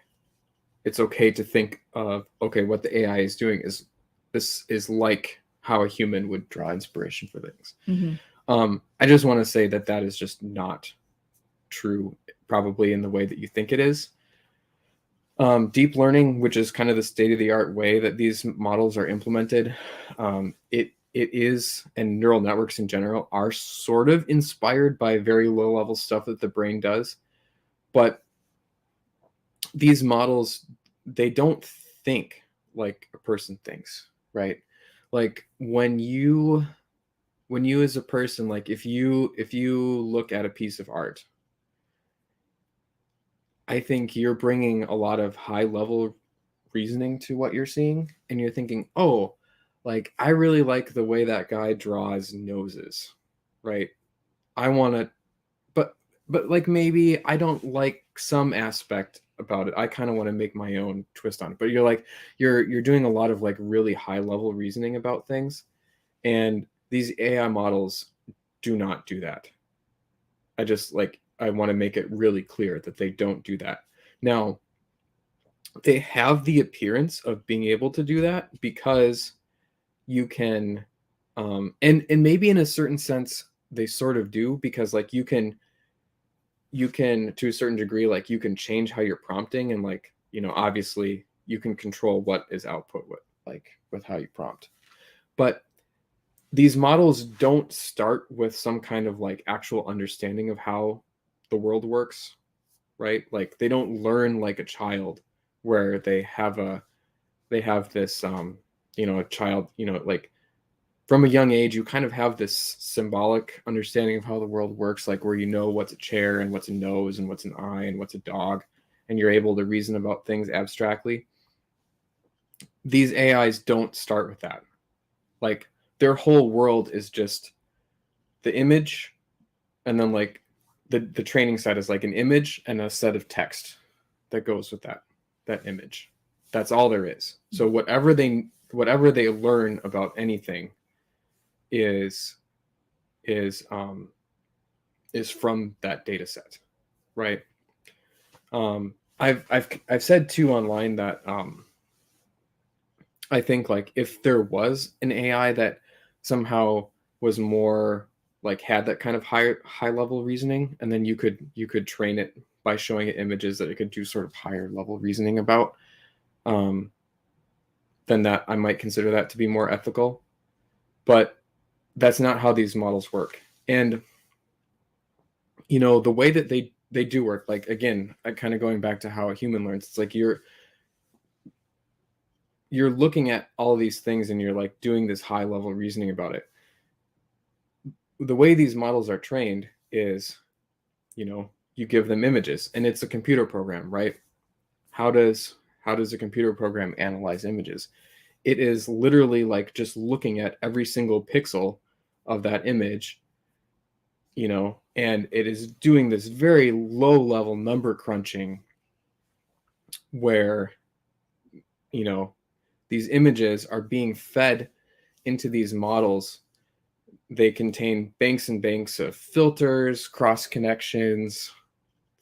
Speaker 2: it's okay to think of, okay, what the AI is doing is this is like how a human would draw inspiration for things.
Speaker 1: Mm-hmm.
Speaker 2: I just want to say that is just not true, probably in the way that you think it is. Deep learning, which is kind of the state-of-the-art way that these models are implemented, it is, and neural networks in general are sort of inspired by very low-level stuff that the brain does. But these models, they don't think like a person thinks, right? Like when you as a person, like if you look at a piece of art, I think you're bringing a lot of high level reasoning to what you're seeing, and you're thinking, oh, like I really like the way that guy draws noses, right? I want to, but like maybe I don't like some aspect about it. I kind of want to make my own twist on it. But you're like you're doing a lot of like really high level reasoning about things, and these AI models do not do that. I want to make it really clear that they don't do that. Now, they have the appearance of being able to do that because you can, and maybe in a certain sense they sort of do, because like you can to a certain degree, like you can change how you're prompting, and like, obviously you can control what is output with how you prompt. But these models don't start with some kind of like actual understanding of how the world works, right? Like they don't learn like a child, where they have this a child, like from a young age you kind of have this symbolic understanding of how the world works, like where what's a chair and what's a nose and what's an eye and what's a dog, and you're able to reason about things abstractly. These AIs don't start with that. Like their whole world is just the image, and then like the training set is like an image and a set of text that goes with that image. That's all there is. So whatever they learn about anything is from that data set, right? I've said too online that I think like if there was an AI that somehow was more like had that kind of high level reasoning, and then you could train it by showing it images that it could do sort of higher level reasoning about, then that I might consider that to be more ethical. But that's not how these models work. And the way that they do work, like, again, kind of going back to how a human learns, it's like you're looking at all these things and you're like doing this high level reasoning about it. The way these models are trained is, you give them images, and it's a computer program, right? How does a computer program analyze images? It is literally like just looking at every single pixel of that image, and it is doing this very low level number crunching where, these images are being fed into these models. They contain banks and banks of filters, cross connections,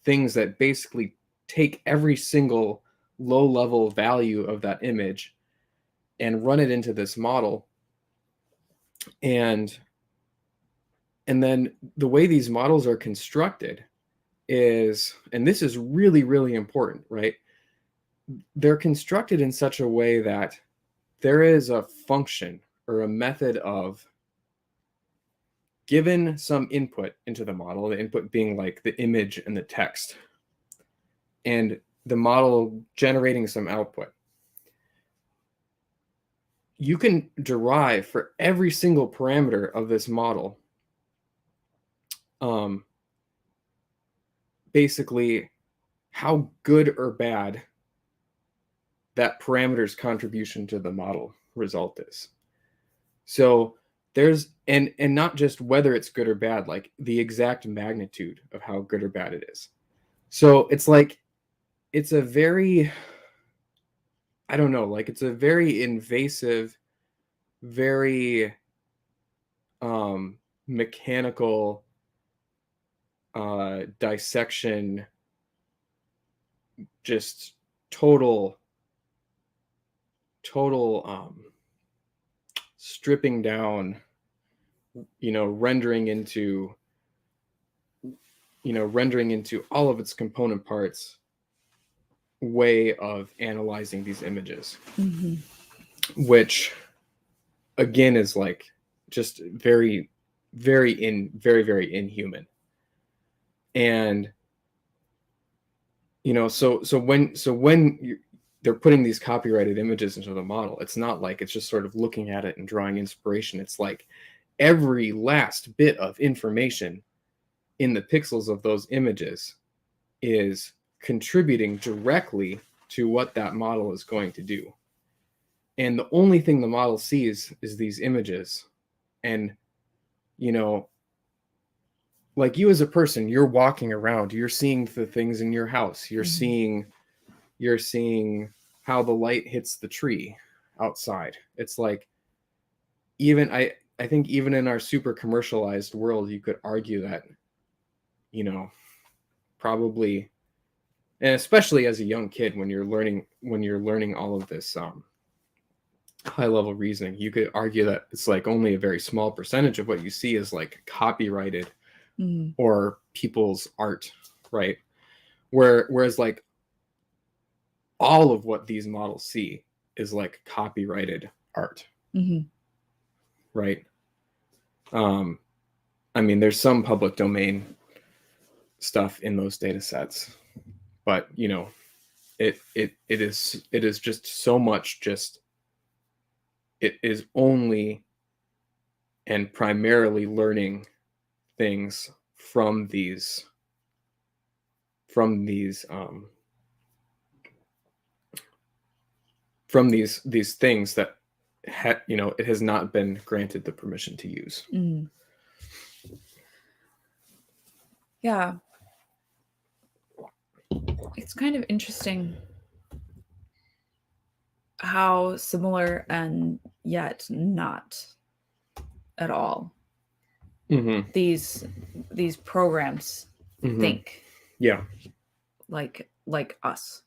Speaker 2: things that basically take every single low level value of that image and run it into this model. And then the way these models are constructed is, and this is really, really important, right? They're constructed in such a way that there is a function or a method of, given some input into the model, the input being like the image and the text, and the model generating some output, you can derive for every single parameter of this model, basically how good or bad that parameter's contribution to the model result is. So there's, and not just whether it's good or bad, like the exact magnitude of how good or bad it is. So it's like, it's a very, I don't know, like it's a very invasive, very mechanical dissection, just total stripping down, rendering into all of its component parts way of analyzing these images, which again is like just very, very very inhuman. And so when they're putting these copyrighted images into the model, it's not like it's just sort of looking at it and drawing inspiration. It's like every last bit of information in the pixels of those images is contributing directly to what that model is going to do. And the only thing the model sees is these images. And, like you as a person, you're walking around, you're seeing the things in your house, you're seeing how the light hits the tree outside. It's like, even I think even in our super commercialized world, you could argue that, probably, and especially as a young kid, when you're learning all of this high level reasoning, you could argue that it's like only a very small percentage of what you see is like copyrighted or people's art, right? Whereas like all of what these models see is like copyrighted art, right? I mean, there's some public domain stuff in those data sets, but it is just so much, just it is only and primarily learning things from these things that it has not been granted the permission to use.
Speaker 1: Yeah, it's kind of interesting how similar and yet not at all these programs think.
Speaker 2: Yeah,
Speaker 1: like us.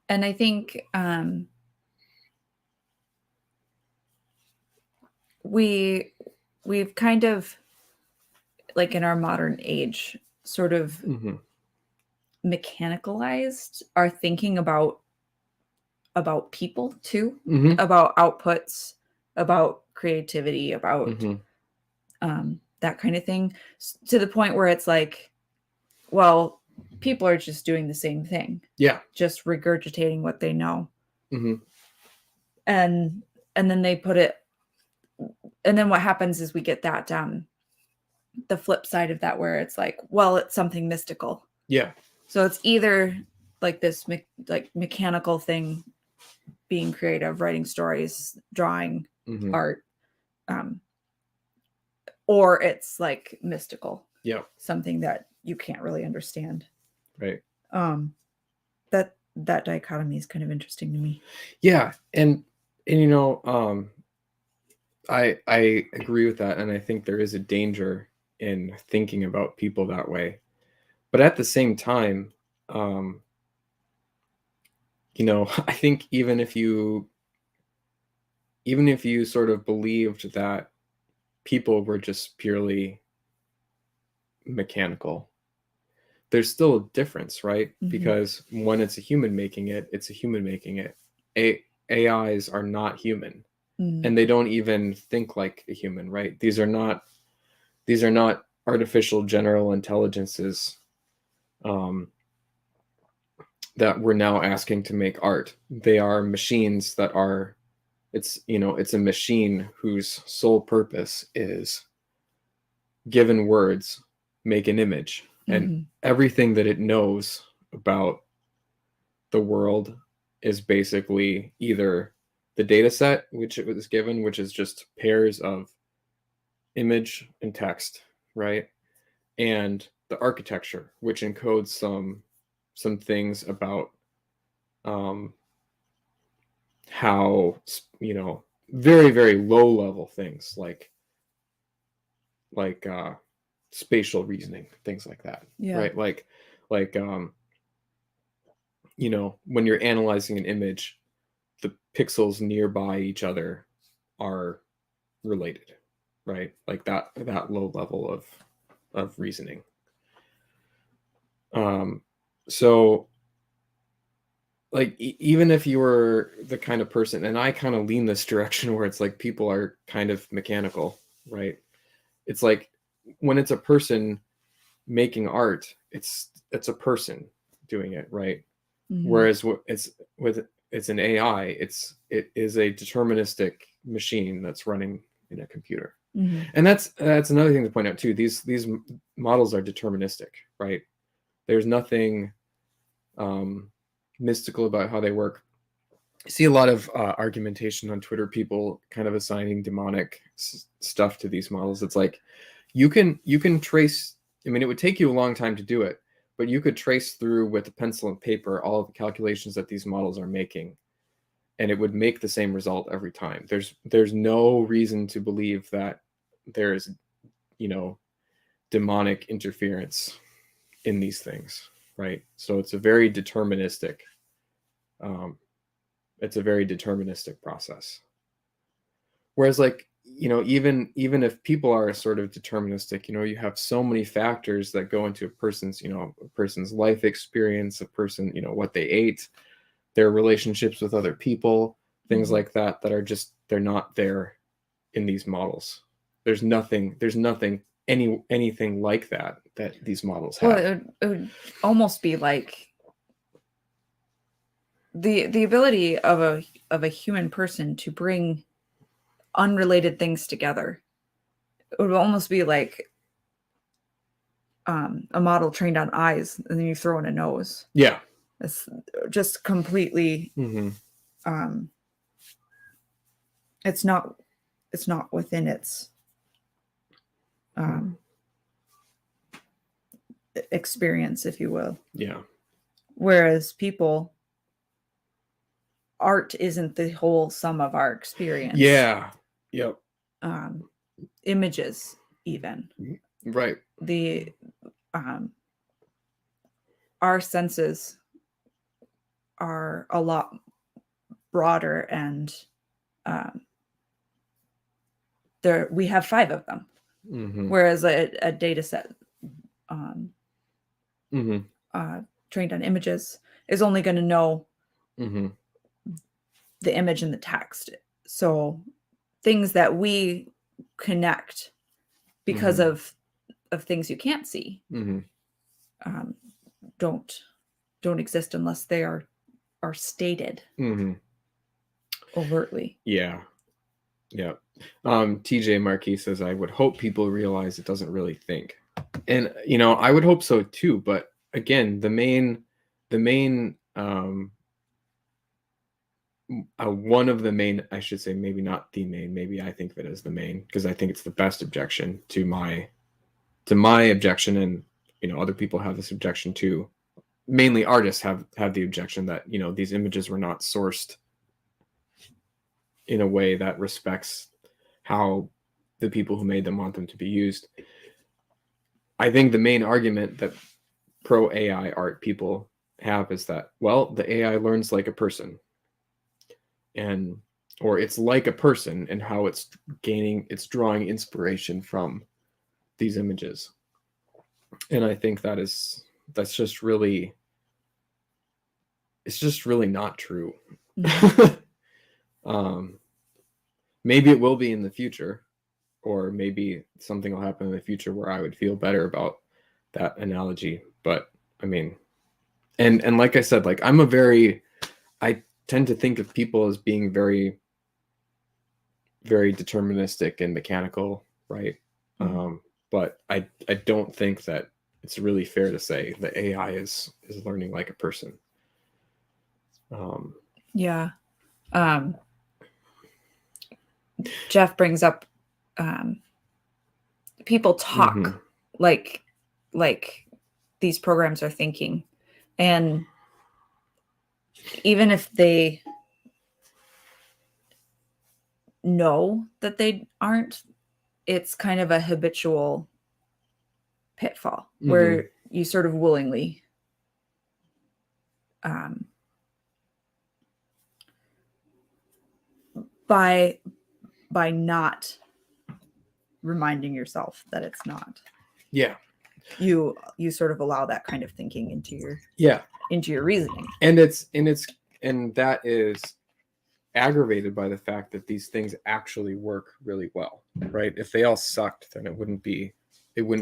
Speaker 1: And I think we've kind of, like, in our modern age, sort of mechanicalized our thinking about people too, about outputs, about creativity, about that kind of thing, to the point where it's like, well, people are just doing the same thing.
Speaker 2: Yeah.
Speaker 1: Just regurgitating what they know. And then they put it, and then what happens is we get that the flip side of that, where it's like, well, it's something mystical.
Speaker 2: Yeah.
Speaker 1: So it's either like this like mechanical thing, being creative, writing stories, drawing, art, or it's like mystical.
Speaker 2: Yeah.
Speaker 1: Something that you can't really understand.
Speaker 2: Right.
Speaker 1: That dichotomy is kind of interesting to me.
Speaker 2: Yeah. And I agree with that. And I think there is a danger in thinking about people that way. But at the same time, I think even if you sort of believed that people were just purely mechanical, there's still a difference, right? Because when it's a human making it, it's a human making it. AIs are not human, and they don't even think like a human, right? These are not artificial general intelligences that we're now asking to make art. They are machines that are, it's a machine whose sole purpose is, given words, make an image. And everything that it knows about the world is basically either the data set which it was given, which is just pairs of image and text, right? And the architecture, which encodes some things about how, very, very low level things like spatial reasoning, things like that. Yeah. Right? Like when you're analyzing an image, the pixels nearby each other are related, right? Like that low level of reasoning. So like even if you were the kind of person, and I kind of lean this direction where it's like people are kind of mechanical, right? It's like when it's a person making art, it's a person doing it, right? Whereas it's an AI, it is a deterministic machine that's running in a computer. And that's another thing to point out too. These models are deterministic, right? There's nothing mystical about how they work. I see a lot of argumentation on Twitter, people kind of assigning demonic stuff to these models. It's like you can trace, I mean, it would take you a long time to do it, but you could trace through with a pencil and paper all of the calculations that these models are making, and it would make the same result every time. There's no reason to believe that there's demonic interference in these things, right? So it's a very deterministic process. Whereas like even if people are sort of deterministic, you have so many factors that go into a person's life experience, a person, what they ate, their relationships with other people, things like that are just, they're not there in these models. There's nothing anything like that these models have.
Speaker 1: Well, it would almost be like the ability of a human person to bring unrelated things together. It would almost be like a model trained on eyes, and then you throw in a nose.
Speaker 2: Yeah,
Speaker 1: it's just completely. It's not within its experience, if you will.
Speaker 2: Yeah.
Speaker 1: Whereas people, art isn't the whole sum of our experience.
Speaker 2: Yeah. Yep.
Speaker 1: Images, even.
Speaker 2: Right.
Speaker 1: The our senses are a lot broader and we have 5 of them, whereas a data set trained on images is only going to know the image and the text. So things that we connect because of things you can't see don't exist unless they are stated overtly.
Speaker 2: Yeah. TJ Marquis says, I would hope people realize it doesn't really think. And, I would hope so too. But again, the main one of the main, I should say, maybe not the main, maybe I think of it as the main, because I think it's the best objection to my objection. And, other people have this objection too. Mainly artists have the objection that, these images were not sourced in a way that respects how the people who made them want them to be used. I think the main argument that pro AI art people have is that, well, the AI learns like a person, or it's like a person, and how it's drawing inspiration from these images. And I think that's just really, it's just really not true. Maybe it will be in the future, or maybe something will happen in the future where I would feel better about that analogy. But I mean, and like I said, like I tend to think of people as being very, very deterministic and mechanical, right? But I don't think that it's really fair to say the AI is learning like a person.
Speaker 1: Jeff brings up people talk like these programs are thinking, and even if they know that they aren't, it's kind of a habitual pitfall where you sort of willingly by not reminding yourself that it's not. You sort of allow that kind of thinking into your reasoning.
Speaker 2: And that is aggravated by the fact that these things actually work really well, right? If they all sucked, then it wouldn't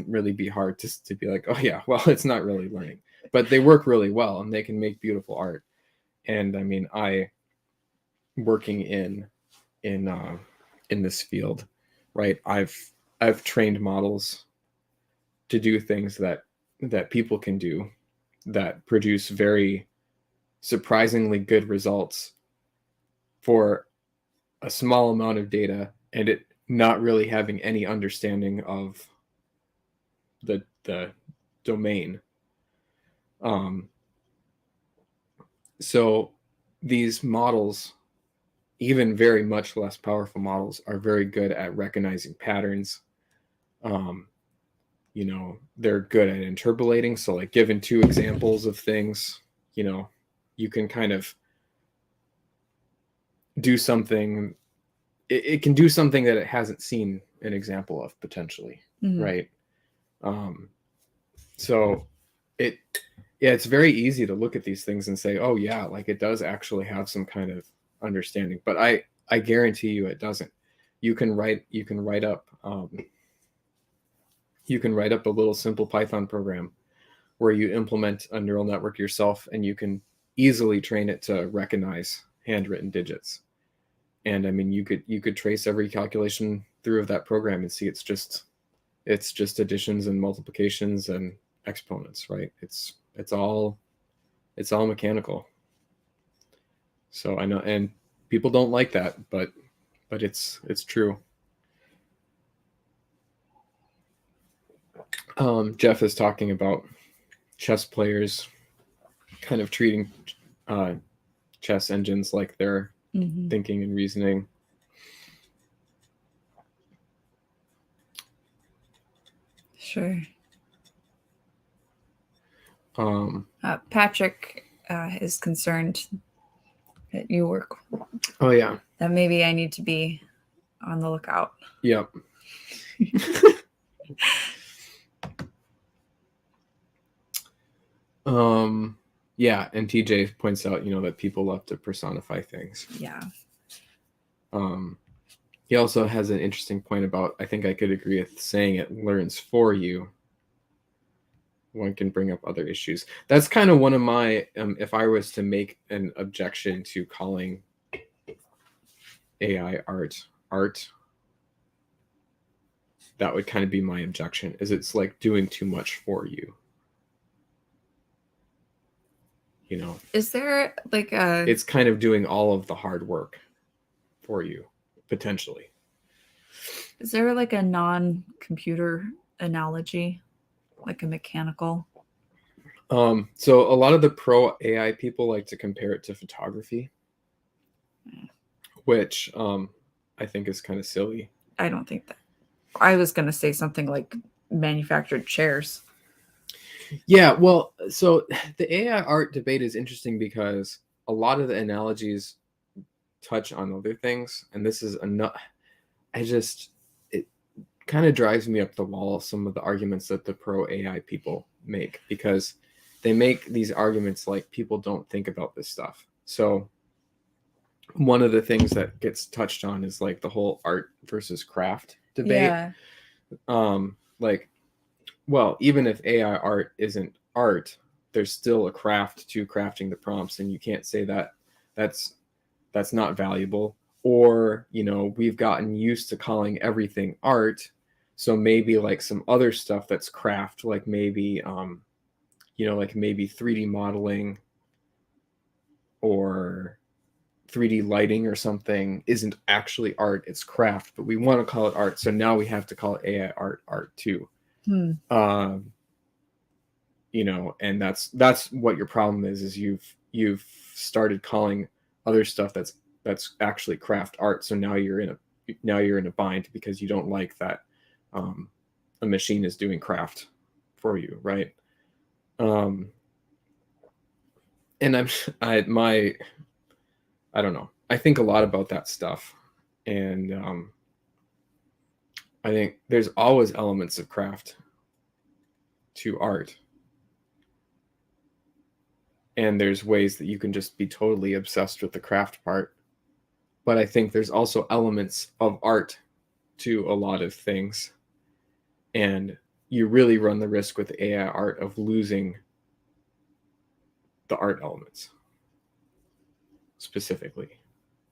Speaker 2: really be hard to be like, oh yeah, well, it's not really learning. But they work really well, and they can make beautiful art. And I mean, working in this field, right? I've trained models to do things that people can do that produce very surprisingly good results for a small amount of data, and it not really having any understanding of the domain. So these models, even very much less powerful models, are very good at recognizing patterns. They're good at interpolating. So like, given 2 examples of things, you can kind of do something. It can do something that it hasn't seen an example of potentially. Right. So it's very easy to look at these things and say, oh yeah, like it does actually have some kind of understanding, but I guarantee you it doesn't. You can write up a little simple Python program where you implement a neural network yourself, and you can easily train it to recognize handwritten digits. And I mean, you could trace every calculation through of that program and see it's just additions and multiplications and exponents, right? It's all mechanical. So I know, and people don't like that, but it's true. Jeff is talking about chess players kind of treating chess engines like they're thinking and reasoning.
Speaker 1: Sure. Patrick is concerned that you work.
Speaker 2: Oh yeah.
Speaker 1: That maybe I need to be on the lookout.
Speaker 2: Yep. Yeah, and TJ points out, that people love to personify things.
Speaker 1: Yeah.
Speaker 2: He also has an interesting point about, I think I could agree with saying it learns for you. One can bring up other issues. That's kind of one of my, if I was to make an objection to calling AI art, that would kind of be my objection, is it's like doing too much for you.
Speaker 1: Is there like
Speaker 2: it's kind of doing all of the hard work for you, potentially.
Speaker 1: Is there like a non-computer analogy, like a mechanical?
Speaker 2: So a lot of the pro AI people like to compare it to photography, which I think is kind of silly.
Speaker 1: I don't think that. I was going to say something like manufactured chairs.
Speaker 2: Yeah, well, so the AI art debate is interesting because a lot of the analogies touch on other things, and this is it kind of drives me up the wall, some of the arguments that the pro AI people make, because they make these arguments like people don't think about this stuff. So one of the things that gets touched on is like the whole art versus craft debate.
Speaker 1: Yeah.
Speaker 2: Well, even if AI art isn't art, there's still a craft to crafting the prompts, and you can't say that that's not valuable. Or, we've gotten used to calling everything art, so maybe like some other stuff that's craft, like maybe like maybe 3D modeling or 3D lighting or something isn't actually art, it's craft, but we want to call it art, so now we have to call it AI art too. And that's what your problem is you've started calling other stuff that's actually craft art, so now you're in a bind because you don't like that a machine is doing craft for you, right? And I don't know, I think a lot about that stuff, and I think there's always elements of craft to art, and there's ways that you can just be totally obsessed with the craft part, but I think there's also elements of art to a lot of things, and you really run the risk with AI art of losing the art elements specifically,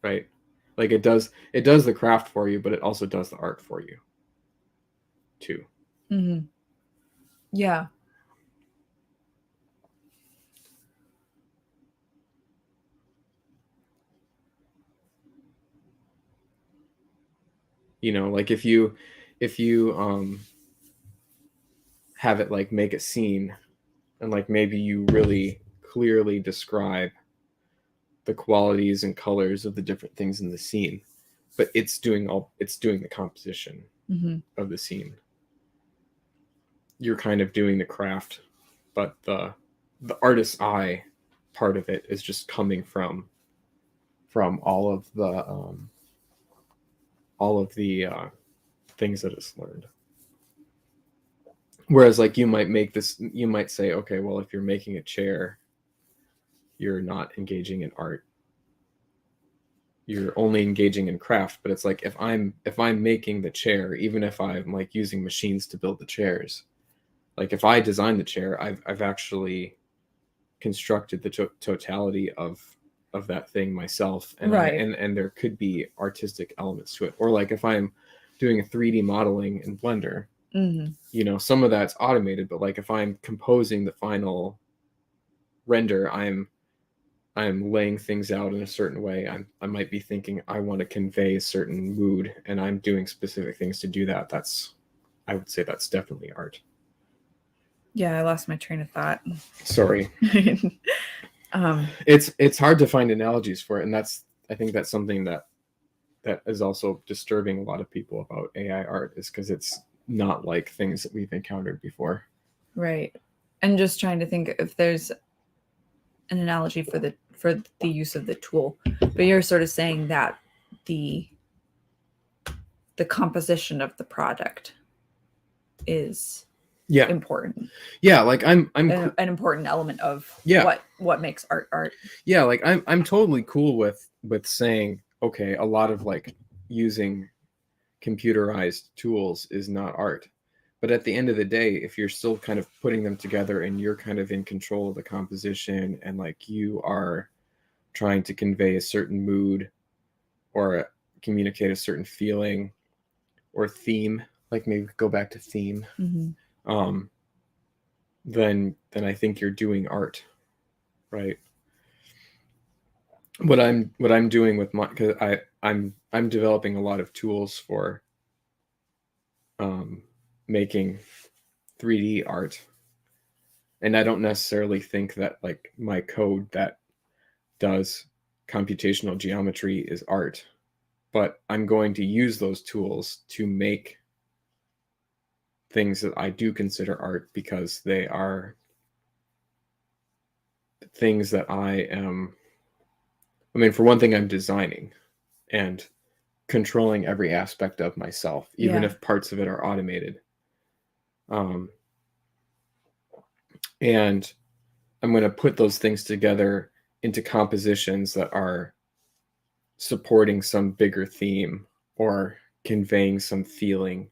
Speaker 2: right? Like it does the craft for you, but it also does the art for you too.
Speaker 1: Mm-hmm. Yeah.
Speaker 2: Like if you have it like make a scene, and like maybe you really clearly describe the qualities and colors of the different things in the scene, but it's doing the composition of the scene. You're kind of doing the craft, but the artist's eye part of it is just coming from all of the things that it's learned. Whereas like you might say, okay, well, if you're making a chair, you're not engaging in art, you're only engaging in craft. But it's like if I'm making the chair, even if I'm like using machines to build the chairs, like if I design the chair, I've actually constructed the totality of that thing myself, and
Speaker 1: right.
Speaker 2: and there could be artistic elements to it. Or like if I'm doing a 3D modeling in Blender, some of that's automated, but like if I'm composing the final render, I'm laying things out in a certain way. I might be thinking I want to convey a certain mood, and I'm doing specific things to do that. I would say that's definitely art.
Speaker 1: Yeah, I lost my train of thought.
Speaker 2: Sorry. It's hard to find analogies for it, and I think that's something that is also disturbing a lot of people about AI art, is because it's not like things that we've encountered before.
Speaker 1: Right. And just trying to think if there's an analogy for the use of the tool. But you're sort of saying that the the composition of the product is important.
Speaker 2: Yeah, like I'm
Speaker 1: an important element of what makes art.
Speaker 2: Yeah, like I'm totally cool with saying, okay, a lot of like using computerized tools is not art. But at the end of the day, if you're still kind of putting them together and you're kind of in control of the composition and like you are trying to convey a certain mood or communicate a certain feeling or theme, like maybe go back to theme, then I think you're doing art, right? What I'm doing with my, because I'm developing a lot of tools for making 3D art, and I don't necessarily think that like my code that does computational geometry is art, but I'm going to use those tools to make things that I do consider art because they are things that I mean, for one thing, I'm designing and controlling every aspect of myself, even if parts of it are automated. And I'm going to put those things together into compositions that are supporting some bigger theme or conveying some feeling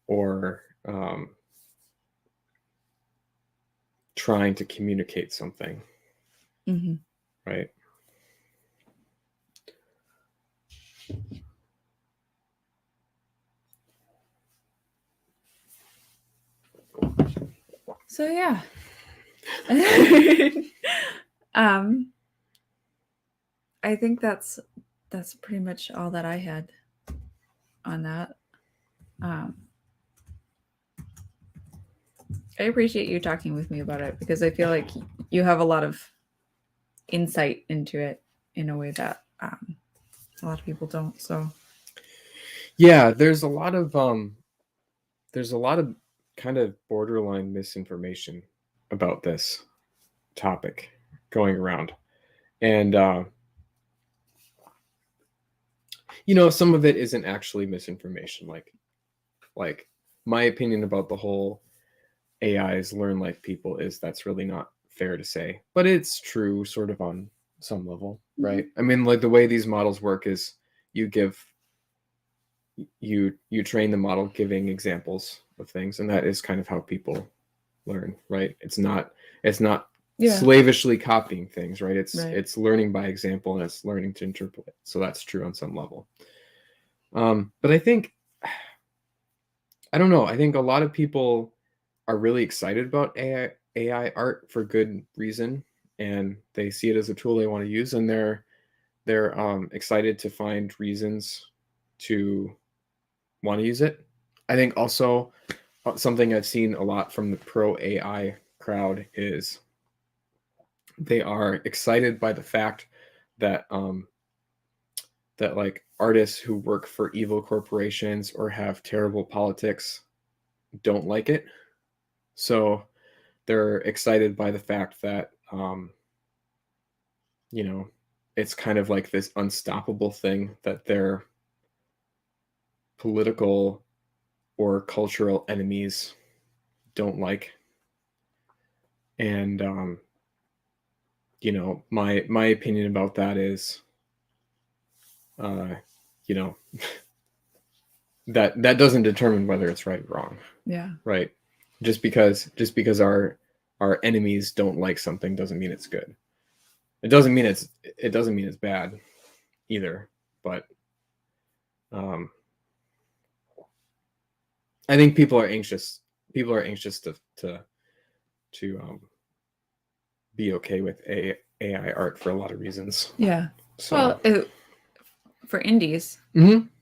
Speaker 2: or trying to communicate something. Right.
Speaker 1: So yeah. I think that's pretty much all that I had on that. I appreciate you talking with me about it because I feel like you have a lot of insight into it in a way that a lot of people don't. So
Speaker 2: yeah, there's a lot of kind of borderline misinformation about this topic going around, and some of it isn't actually misinformation. Like my opinion about the whole AIs learn like people is that's really not fair to say, but it's true sort of on some level, right? I mean, like the way these models work is you train the model giving examples of things, and that is kind of how people learn, right? It's not slavishly copying things, right? It's learning by example, and it's learning to interpret it. So that's true on some level. But I think, I don't know, I think a lot of people are really excited about AI art for good reason, and they see it as a tool they want to use, and they're excited to find reasons to want to use it. I think also something I've seen a lot from the pro AI crowd is they are excited by the fact that that like artists who work for evil corporations or have terrible politics don't like it. So they're excited by the fact that it's kind of like this unstoppable thing that their political or cultural enemies don't like. And my opinion about that is that doesn't determine whether it's right or wrong.
Speaker 1: Yeah.
Speaker 2: Right. Just because our enemies don't like something doesn't mean it's good. It doesn't mean it's bad either. But I think people are anxious to be okay with AI art for a lot of reasons.
Speaker 1: Yeah. So, well, for indies,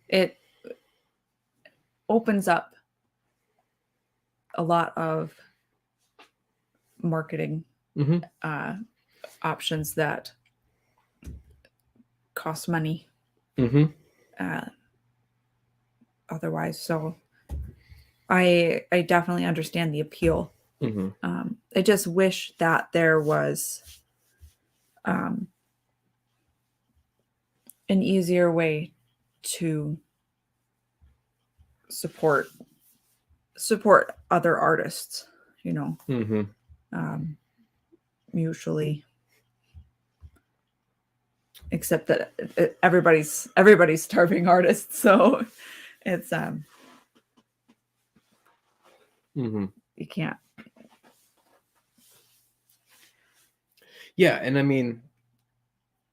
Speaker 1: it opens up a lot of marketing options that cost money otherwise. So I definitely understand the appeal. I just wish that there was an easier way to support other artists, you know, mutually. Except that everybody's starving artists, so it's you can't.
Speaker 2: Yeah, and I mean,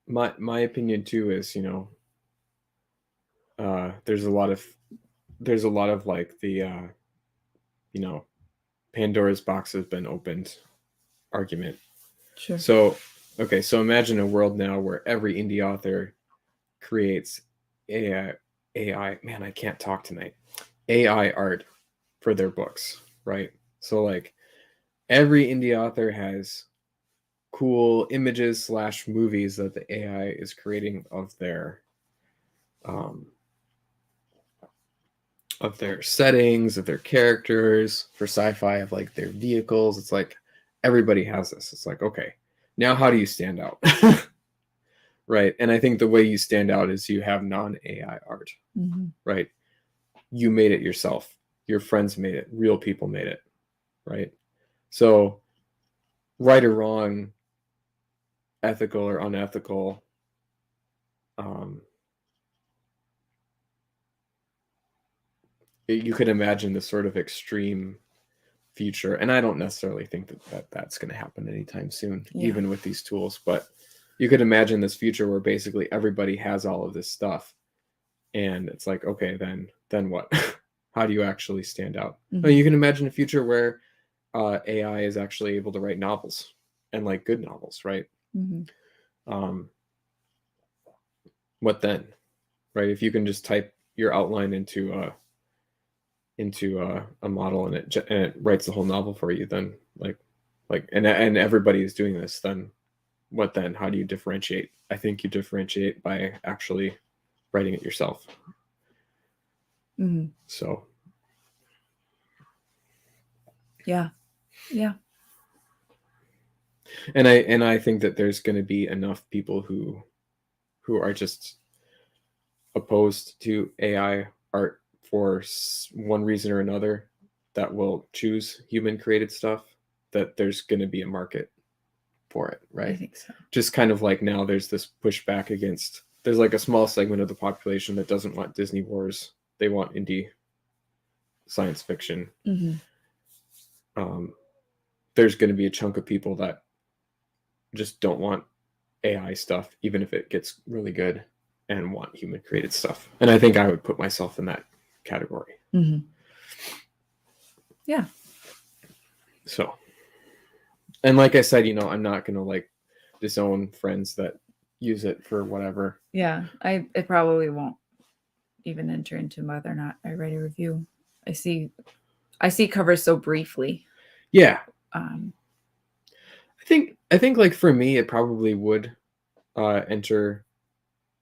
Speaker 2: my opinion too is, you know, there's a lot of like the you know, Pandora's box has been opened argument.
Speaker 1: Sure.
Speaker 2: So okay, so imagine a world now where every indie author creates AI, man, I can't talk tonight, AI art for their books, right? So like every indie author has cool images / movies that the AI is creating of their settings, of their characters, for sci-fi of like their vehicles. It's like everybody has this. It's like, okay, now how do you stand out? Right. And I think the way you stand out is you have non-AI art, right? You made it yourself. Your friends made it. Real people made it, right? So right or wrong, ethical or unethical, you could imagine this sort of extreme future. And I don't necessarily think that's going to happen anytime soon, even with these tools. But you could imagine this future where basically everybody has all of this stuff. And it's like, okay, then what? How do you actually stand out? Well, you can imagine a future where AI is actually able to write novels, and like good novels, right? What then, right? If you can just type your outline into a model and it writes the whole novel for you, then and everybody is doing this, then what then? How do you differentiate? I think you differentiate by actually writing it yourself. So
Speaker 1: yeah.
Speaker 2: And I think that there's going to be enough people who are just opposed to AI art for one reason or another that will choose human created stuff, that there's going to be a market for it, right?
Speaker 1: I think so.
Speaker 2: Just kind of like now there's this pushback against, there's like a small segment of the population that doesn't want Disney Wars. They want indie science fiction. There's going to be a chunk of people that just don't want AI stuff, even if it gets really good, and want human created stuff. And I think I would put myself in that category.
Speaker 1: Yeah.
Speaker 2: So, and like I said, you know, I'm not going to like disown friends that use it for whatever.
Speaker 1: Yeah. It probably won't even enter into whether or not I write a review. I see covers so briefly.
Speaker 2: Yeah. I think like for me, it probably would enter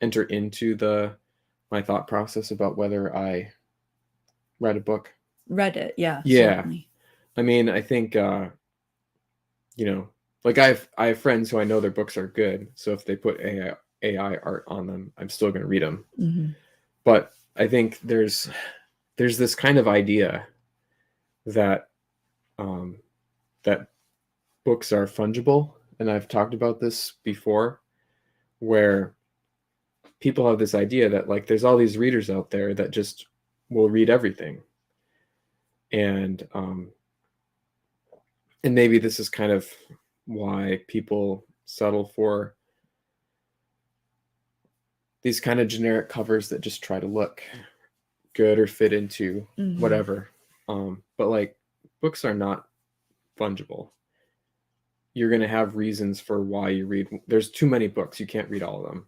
Speaker 2: into my thought process about whether I read a book.
Speaker 1: Read it, yeah.
Speaker 2: Yeah.
Speaker 1: Certainly.
Speaker 2: I mean, I think you know, like I have friends who I know their books are good, so if they put AI art on them, I'm still going to read them. But I think there's this kind of idea that that books are fungible, and I've talked about this before, where people have this idea that like there's all these readers out there that just will read everything, and maybe this is kind of why people settle for these kind of generic covers that just try to look good or fit into whatever. But like books are not fungible. You're going to have reasons for why you read. There's too many books. You can't read all of them.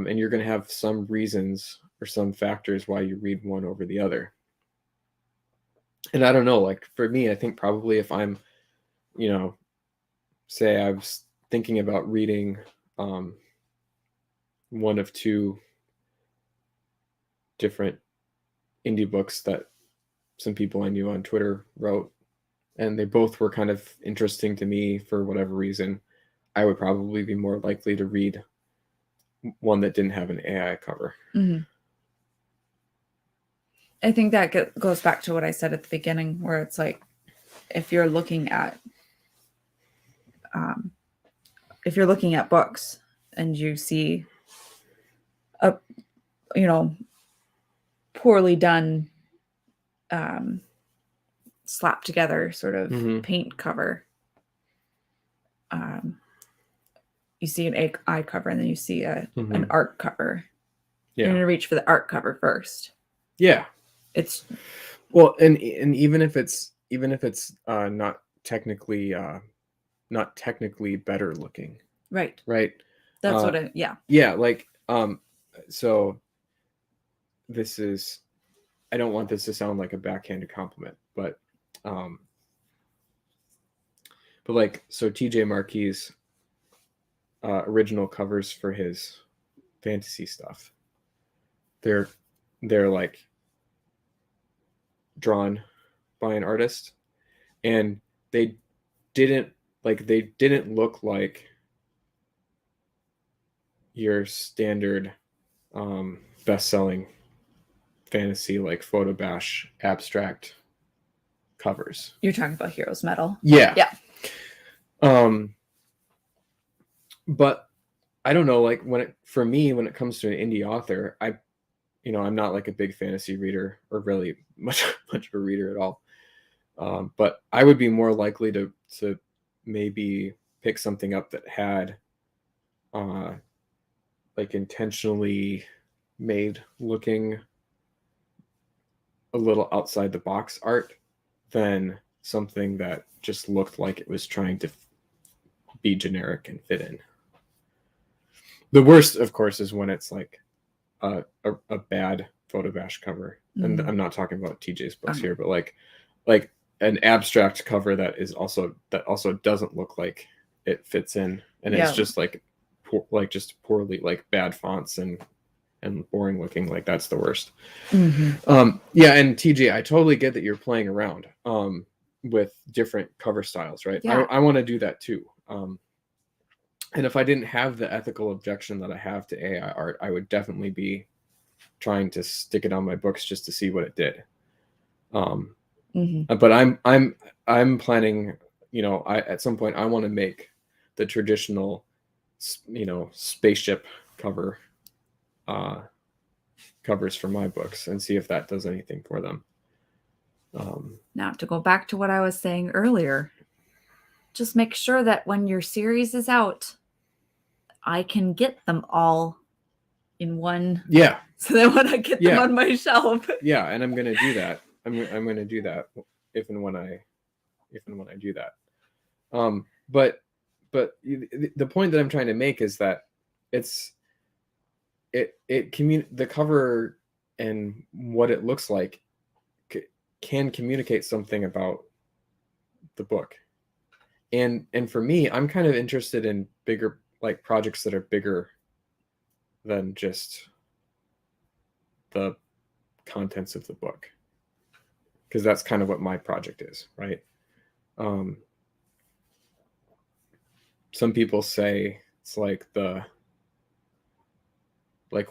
Speaker 2: And you're going to have some reasons or some factors why you read one over the other. And I don't know, like for me, I think probably if I'm, you know, say I was thinking about reading one of two different indie books that some people I knew on Twitter wrote, and they both were kind of interesting to me for whatever reason, I would probably be more likely to read one that didn't have an AI cover.
Speaker 1: I think that goes back to what I said at the beginning, where it's like, if you're looking at books and you see a, poorly done, slapped together sort of paint cover, you see an eye cover and then you see an art cover. You're going to reach for the art cover first.
Speaker 2: Yeah.
Speaker 1: It's
Speaker 2: and even if it's not technically better looking.
Speaker 1: Right.
Speaker 2: That's
Speaker 1: what
Speaker 2: like, so this is, I don't want this to sound like a backhanded compliment, but like, so TJ Marquis' original covers for his fantasy stuff, they're like drawn by an artist, and they didn't look like your standard best-selling fantasy like photo bash abstract covers.
Speaker 1: You're talking about Heroes Metal.
Speaker 2: Yeah. But I don't know, like, when it comes to an indie author, I'm not like a big fantasy reader, or really much of a reader at all. But I would be more likely to maybe pick something up that had like intentionally made looking a little outside the box art than something that just looked like it was trying to be generic and fit in. The worst, of course, is when it's like a bad photo bash cover. And I'm not talking about TJ's books here, but like an abstract cover that also doesn't look like it fits in, and it's just like just poorly, like bad fonts and boring looking. Like, that's the worst. And TJ, I totally get that you're playing around with different cover styles, right? I want to do that too. And if I didn't have the ethical objection that I have to AI art, I would definitely be trying to stick it on my books just to see what it did. But I'm planning, at some point I want to make the traditional, spaceship cover covers for my books and see if that does anything for them.
Speaker 1: Now, to go back to what I was saying earlier, just make sure that when your series is out, I can get them all in one.
Speaker 2: Yeah.
Speaker 1: So that when I get them on my shelf.
Speaker 2: Yeah, and I'm gonna do that. I'm gonna do that if and when I do that. But the point that I'm trying to make is that the cover and what it looks like can communicate something about the book. And for me, I'm kind of interested in bigger, like, projects that are bigger than just the contents of the book, because that's kind of what my project is, right? Some people say it's like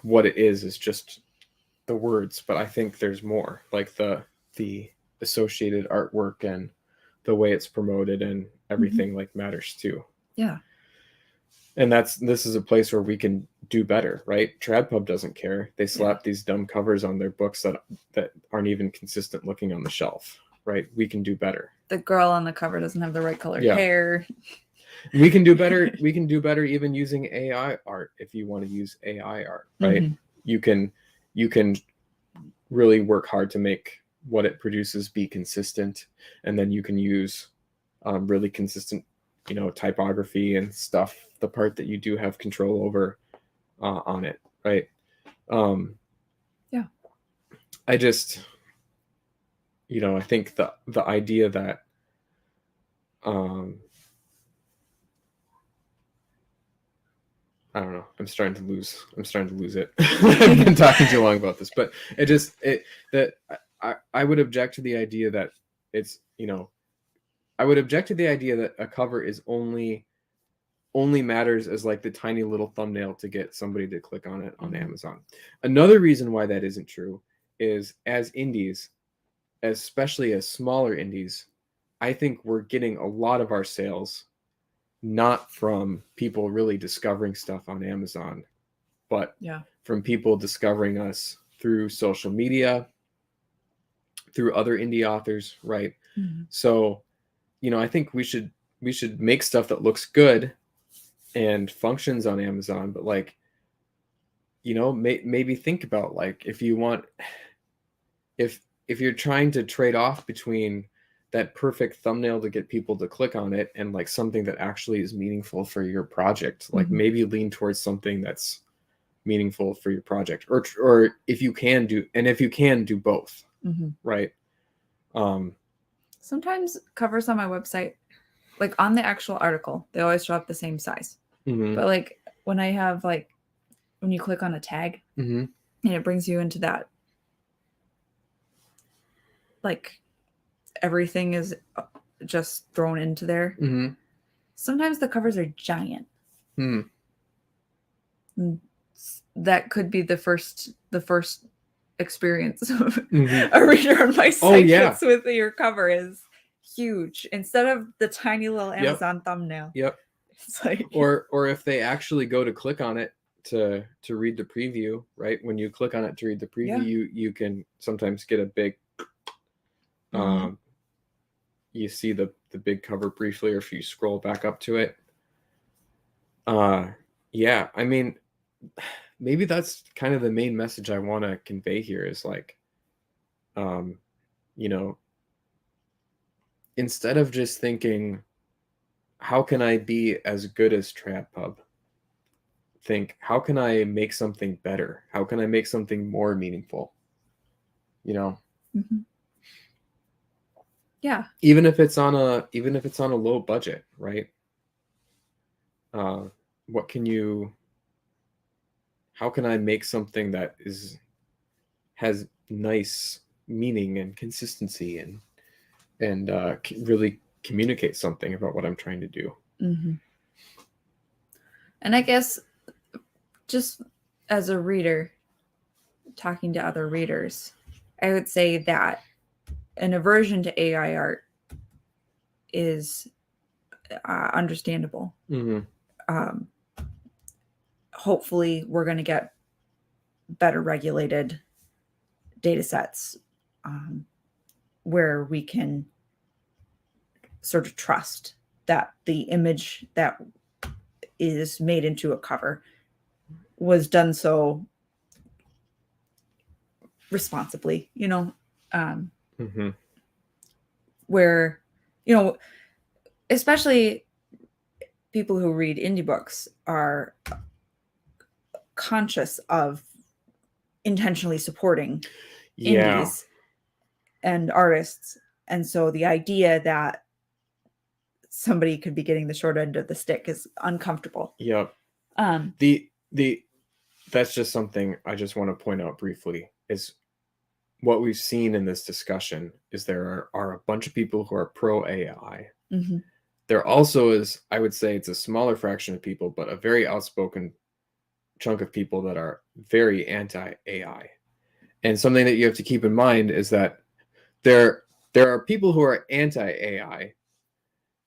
Speaker 2: what it is just the words, but I think there's more, like the associated artwork and the way it's promoted and everything like matters too.
Speaker 1: Yeah.
Speaker 2: And this is a place where we can do better, right? TradPub doesn't care. They slap these dumb covers on their books that aren't even consistent looking on the shelf, right? We can do better.
Speaker 1: The girl on the cover doesn't have the right colored hair.
Speaker 2: We can do better. We can do better even using AI art if you want to use AI art, right? You can really work hard to make what it produces be consistent, and then you can use really consistent, typography and stuff, the part that you do have control over on it, right? I just, I think the idea that I don't know. I'm starting to lose it. I've been talking too long about this, but I would object to the idea that it's, I would object to the idea that a cover is only matters as like the tiny little thumbnail to get somebody to click on it on Amazon. Another reason why that isn't true is as indies, especially as smaller indies, I think we're getting a lot of our sales not from people really discovering stuff on Amazon, but from people discovering us through social media, through other indie authors, right? Mm-hmm. So, I think we should make stuff that looks good and functions on Amazon, but like, maybe think about like if you want, if you're trying to trade off between that perfect thumbnail to get people to click on it and like something that actually is meaningful for your project, like mm-hmm. maybe lean towards something that's meaningful for your project, or if you can do both, mm-hmm. right?
Speaker 1: Sometimes covers on my website, like on the actual article, they always show up the same size, mm-hmm. but like when I have like when you click on a tag mm-hmm. and it brings you into that, like everything is just thrown into there. Mm-hmm. Sometimes the covers are giant. That could be the first experience of mm-hmm. a reader on my site gets with your cover is huge instead of the tiny little Amazon thumbnail.
Speaker 2: Yep.
Speaker 1: It's like,
Speaker 2: or if they actually go to click on it to read the preview, right? When you click on it to read the preview, you can sometimes get a big mm-hmm. You see the big cover briefly, or if you scroll back up to it. Yeah, I mean, maybe that's kind of the main message I want to convey here is like, instead of just thinking, how can I be as good as TradPub? Think, how can I make something better? How can I make something more meaningful? Mm-hmm.
Speaker 1: Yeah.
Speaker 2: Even if it's on a low budget, right? How can I make something that has nice meaning and consistency and really communicate something about what I'm trying to do?
Speaker 1: Mm-hmm. And I guess just as a reader, talking to other readers, I would say that an aversion to AI art is understandable. Mm-hmm. Hopefully, we're going to get better regulated data sets where we can sort of trust that the image that is made into a cover was done so responsibly, mm-hmm. where, especially people who read indie books are conscious of intentionally supporting indies and artists. And so the idea that somebody could be getting the short end of the stick is uncomfortable.
Speaker 2: Yep. That's just something I just want to point out briefly is what we've seen in this discussion is there are a bunch of people who are pro AI. Mm-hmm. There also is, I would say it's a smaller fraction of people, but a very outspoken chunk of people that are very anti-AI. And something that you have to keep in mind is that there are people who are anti-AI.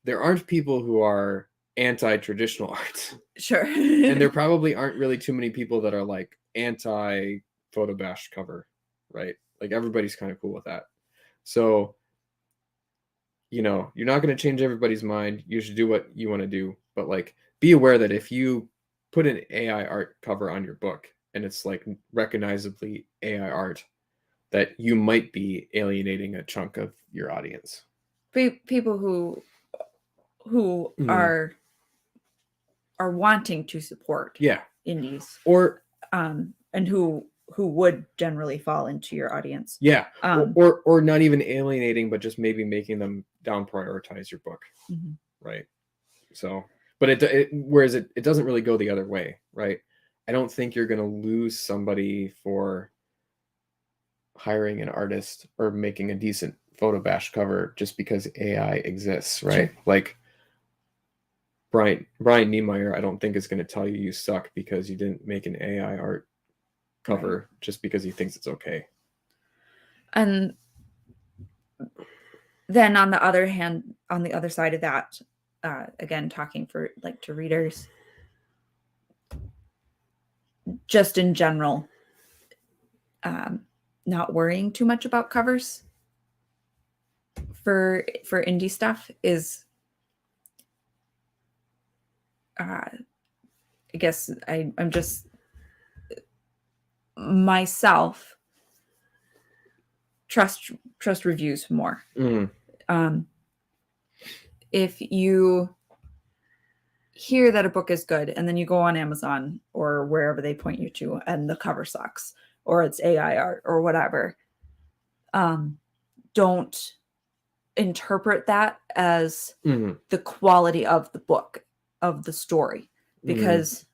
Speaker 2: There aren't people who are anti-traditional art.
Speaker 1: Sure.
Speaker 2: And there probably aren't really too many people that are like anti-photo bash cover, right? Like everybody's kind of cool with that. So, you're not going to change everybody's mind. You should do what you want to do. But like, be aware that if you put an AI art cover on your book and it's like recognizably AI art, that you might be alienating a chunk of your audience.
Speaker 1: People who mm-hmm. are wanting to support indies,
Speaker 2: or
Speaker 1: and who would generally fall into your audience.
Speaker 2: Yeah. Or not even alienating, but just maybe making them down prioritize your book. Mm-hmm. Right. So, but whereas it doesn't really go the other way, right? I don't think you're going to lose somebody for hiring an artist or making a decent photo bash cover just because AI exists, right? Sure. Like Brian Niemeyer, I don't think is going to tell you suck because you didn't make an AI art cover just because he thinks it's okay.
Speaker 1: And then on the other hand, on the other side of that, again, talking for like to readers, just in general, not worrying too much about covers for indie stuff is, I guess I'm just myself trust reviews more. If you hear that a book is good and then you go on Amazon or wherever they point you to and the cover sucks or it's AI art or whatever, don't interpret that as the quality of the book, of the story, because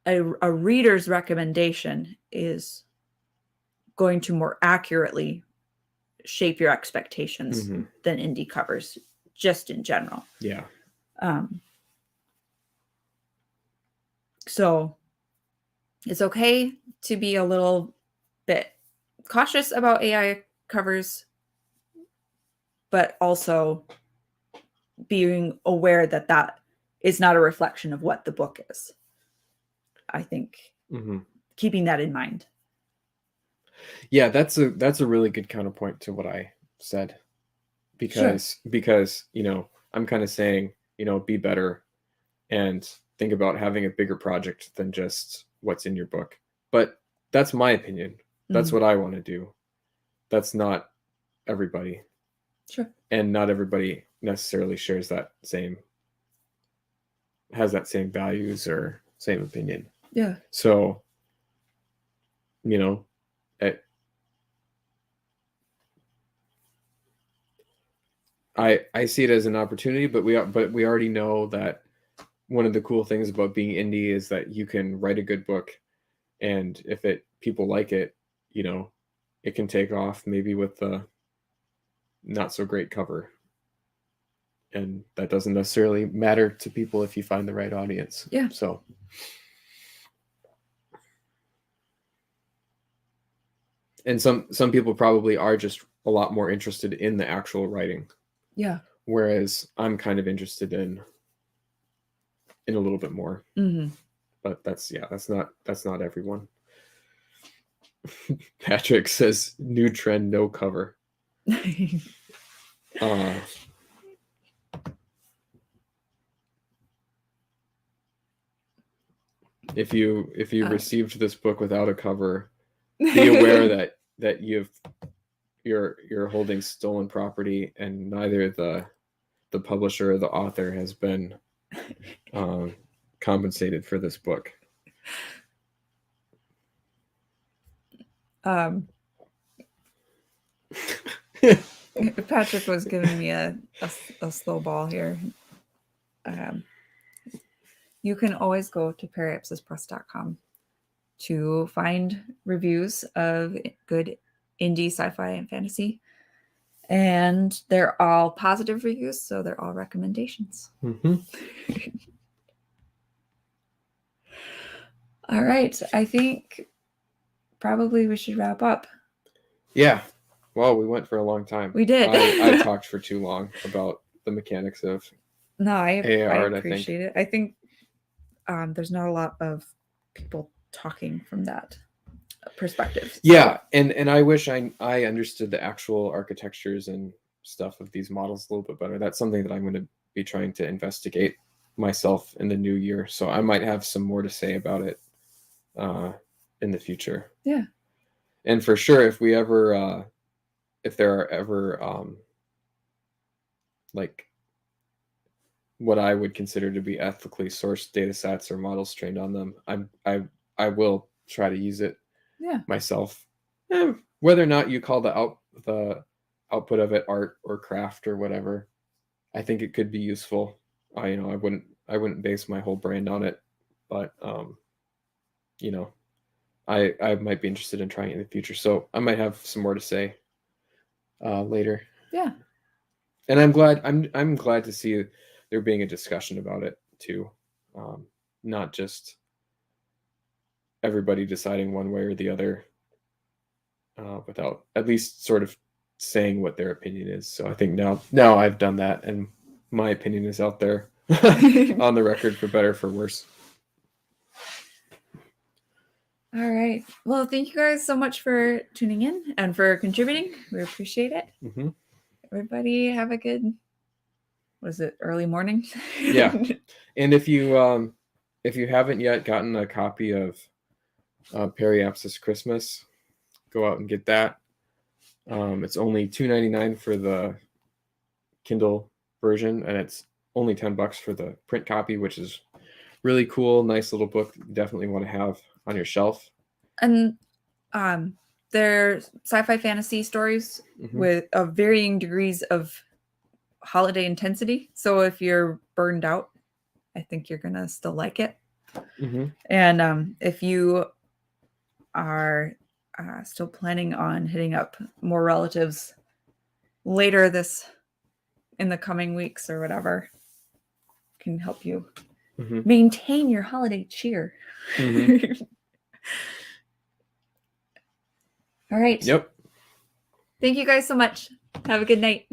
Speaker 1: a reader's recommendation is going to more accurately shape your expectations than indie covers, just in general.
Speaker 2: Yeah.
Speaker 1: So it's okay to be a little bit cautious about AI covers, but also being aware that that is not a reflection of what the book is. I think keeping that in mind.
Speaker 2: Yeah, that's a really good counterpoint to what I said, because you know, I'm kind of saying, you know, be better and think about having a bigger project than just what's in your book. But that's my opinion. That's what I want to do. That's not everybody.
Speaker 1: Sure.
Speaker 2: And not everybody necessarily shares that same, has that same values or same opinion.
Speaker 1: Yeah.
Speaker 2: So, you know, I see it as an opportunity, but we already know that one of the cool things about being indie is that you can write a good book, and if people like it, you know, it can take off maybe with the not so great cover. And that doesn't necessarily matter to people if you find the right audience.
Speaker 1: Yeah.
Speaker 2: So. And some people probably are just a lot more interested in the actual writing.
Speaker 1: Yeah.
Speaker 2: Whereas I'm kind of interested in a little bit more. But that's not everyone. Patrick says new trend, no cover. If you received this book without a cover, be aware that you're holding stolen property, and neither the publisher or the author has been compensated for this book.
Speaker 1: Patrick was giving me a slow ball here. You can always go to periapsispress.com to find reviews of good indie sci-fi and fantasy. And they're all positive reviews, so they're all recommendations. All right. I think probably we should wrap up.
Speaker 2: Yeah. Well, we went for a long time.
Speaker 1: We did.
Speaker 2: I talked for too long about the mechanics of
Speaker 1: I
Speaker 2: appreciate
Speaker 1: it. I think there's not a lot of people talking from that perspective.
Speaker 2: Yeah, and I wish I understood the actual architectures and stuff of these models a little bit better. That's something that I'm going to be trying to investigate myself in the new year. So I might have some more to say about it in the future.
Speaker 1: Yeah.
Speaker 2: And for sure, if there are ever like what I would consider to be ethically sourced data sets or models trained on them, I will try to use it myself. Whether or not you call the output of it art or craft or whatever, I think it could be useful. I wouldn't base my whole brand on it, but you know, I might be interested in trying it in the future. So I might have some more to say later.
Speaker 1: Yeah.
Speaker 2: And I'm glad to see there being a discussion about it too, not just everybody deciding one way or the other without at least sort of saying what their opinion is. So I think now I've done that, and my opinion is out there on the record, for better or for worse.
Speaker 1: All right. Well, thank you guys so much for tuning in and for contributing. We appreciate it.
Speaker 2: Mm-hmm.
Speaker 1: Everybody have a good, early morning?
Speaker 2: Yeah. And if you haven't yet gotten a copy of Periapsis Christmas, go out and get that. It's only $2.99 for the Kindle version, and it's only $10 for the print copy, which is really cool. Nice little book that you definitely want to have on your shelf.
Speaker 1: And they're sci-fi fantasy stories with varying degrees of holiday intensity. So if you're burned out, I think you're gonna still like it. And if you are still planning on hitting up more relatives later in the coming weeks or whatever, can help you maintain your holiday cheer. All right.
Speaker 2: Yep.
Speaker 1: Thank you guys so much. Have a good night.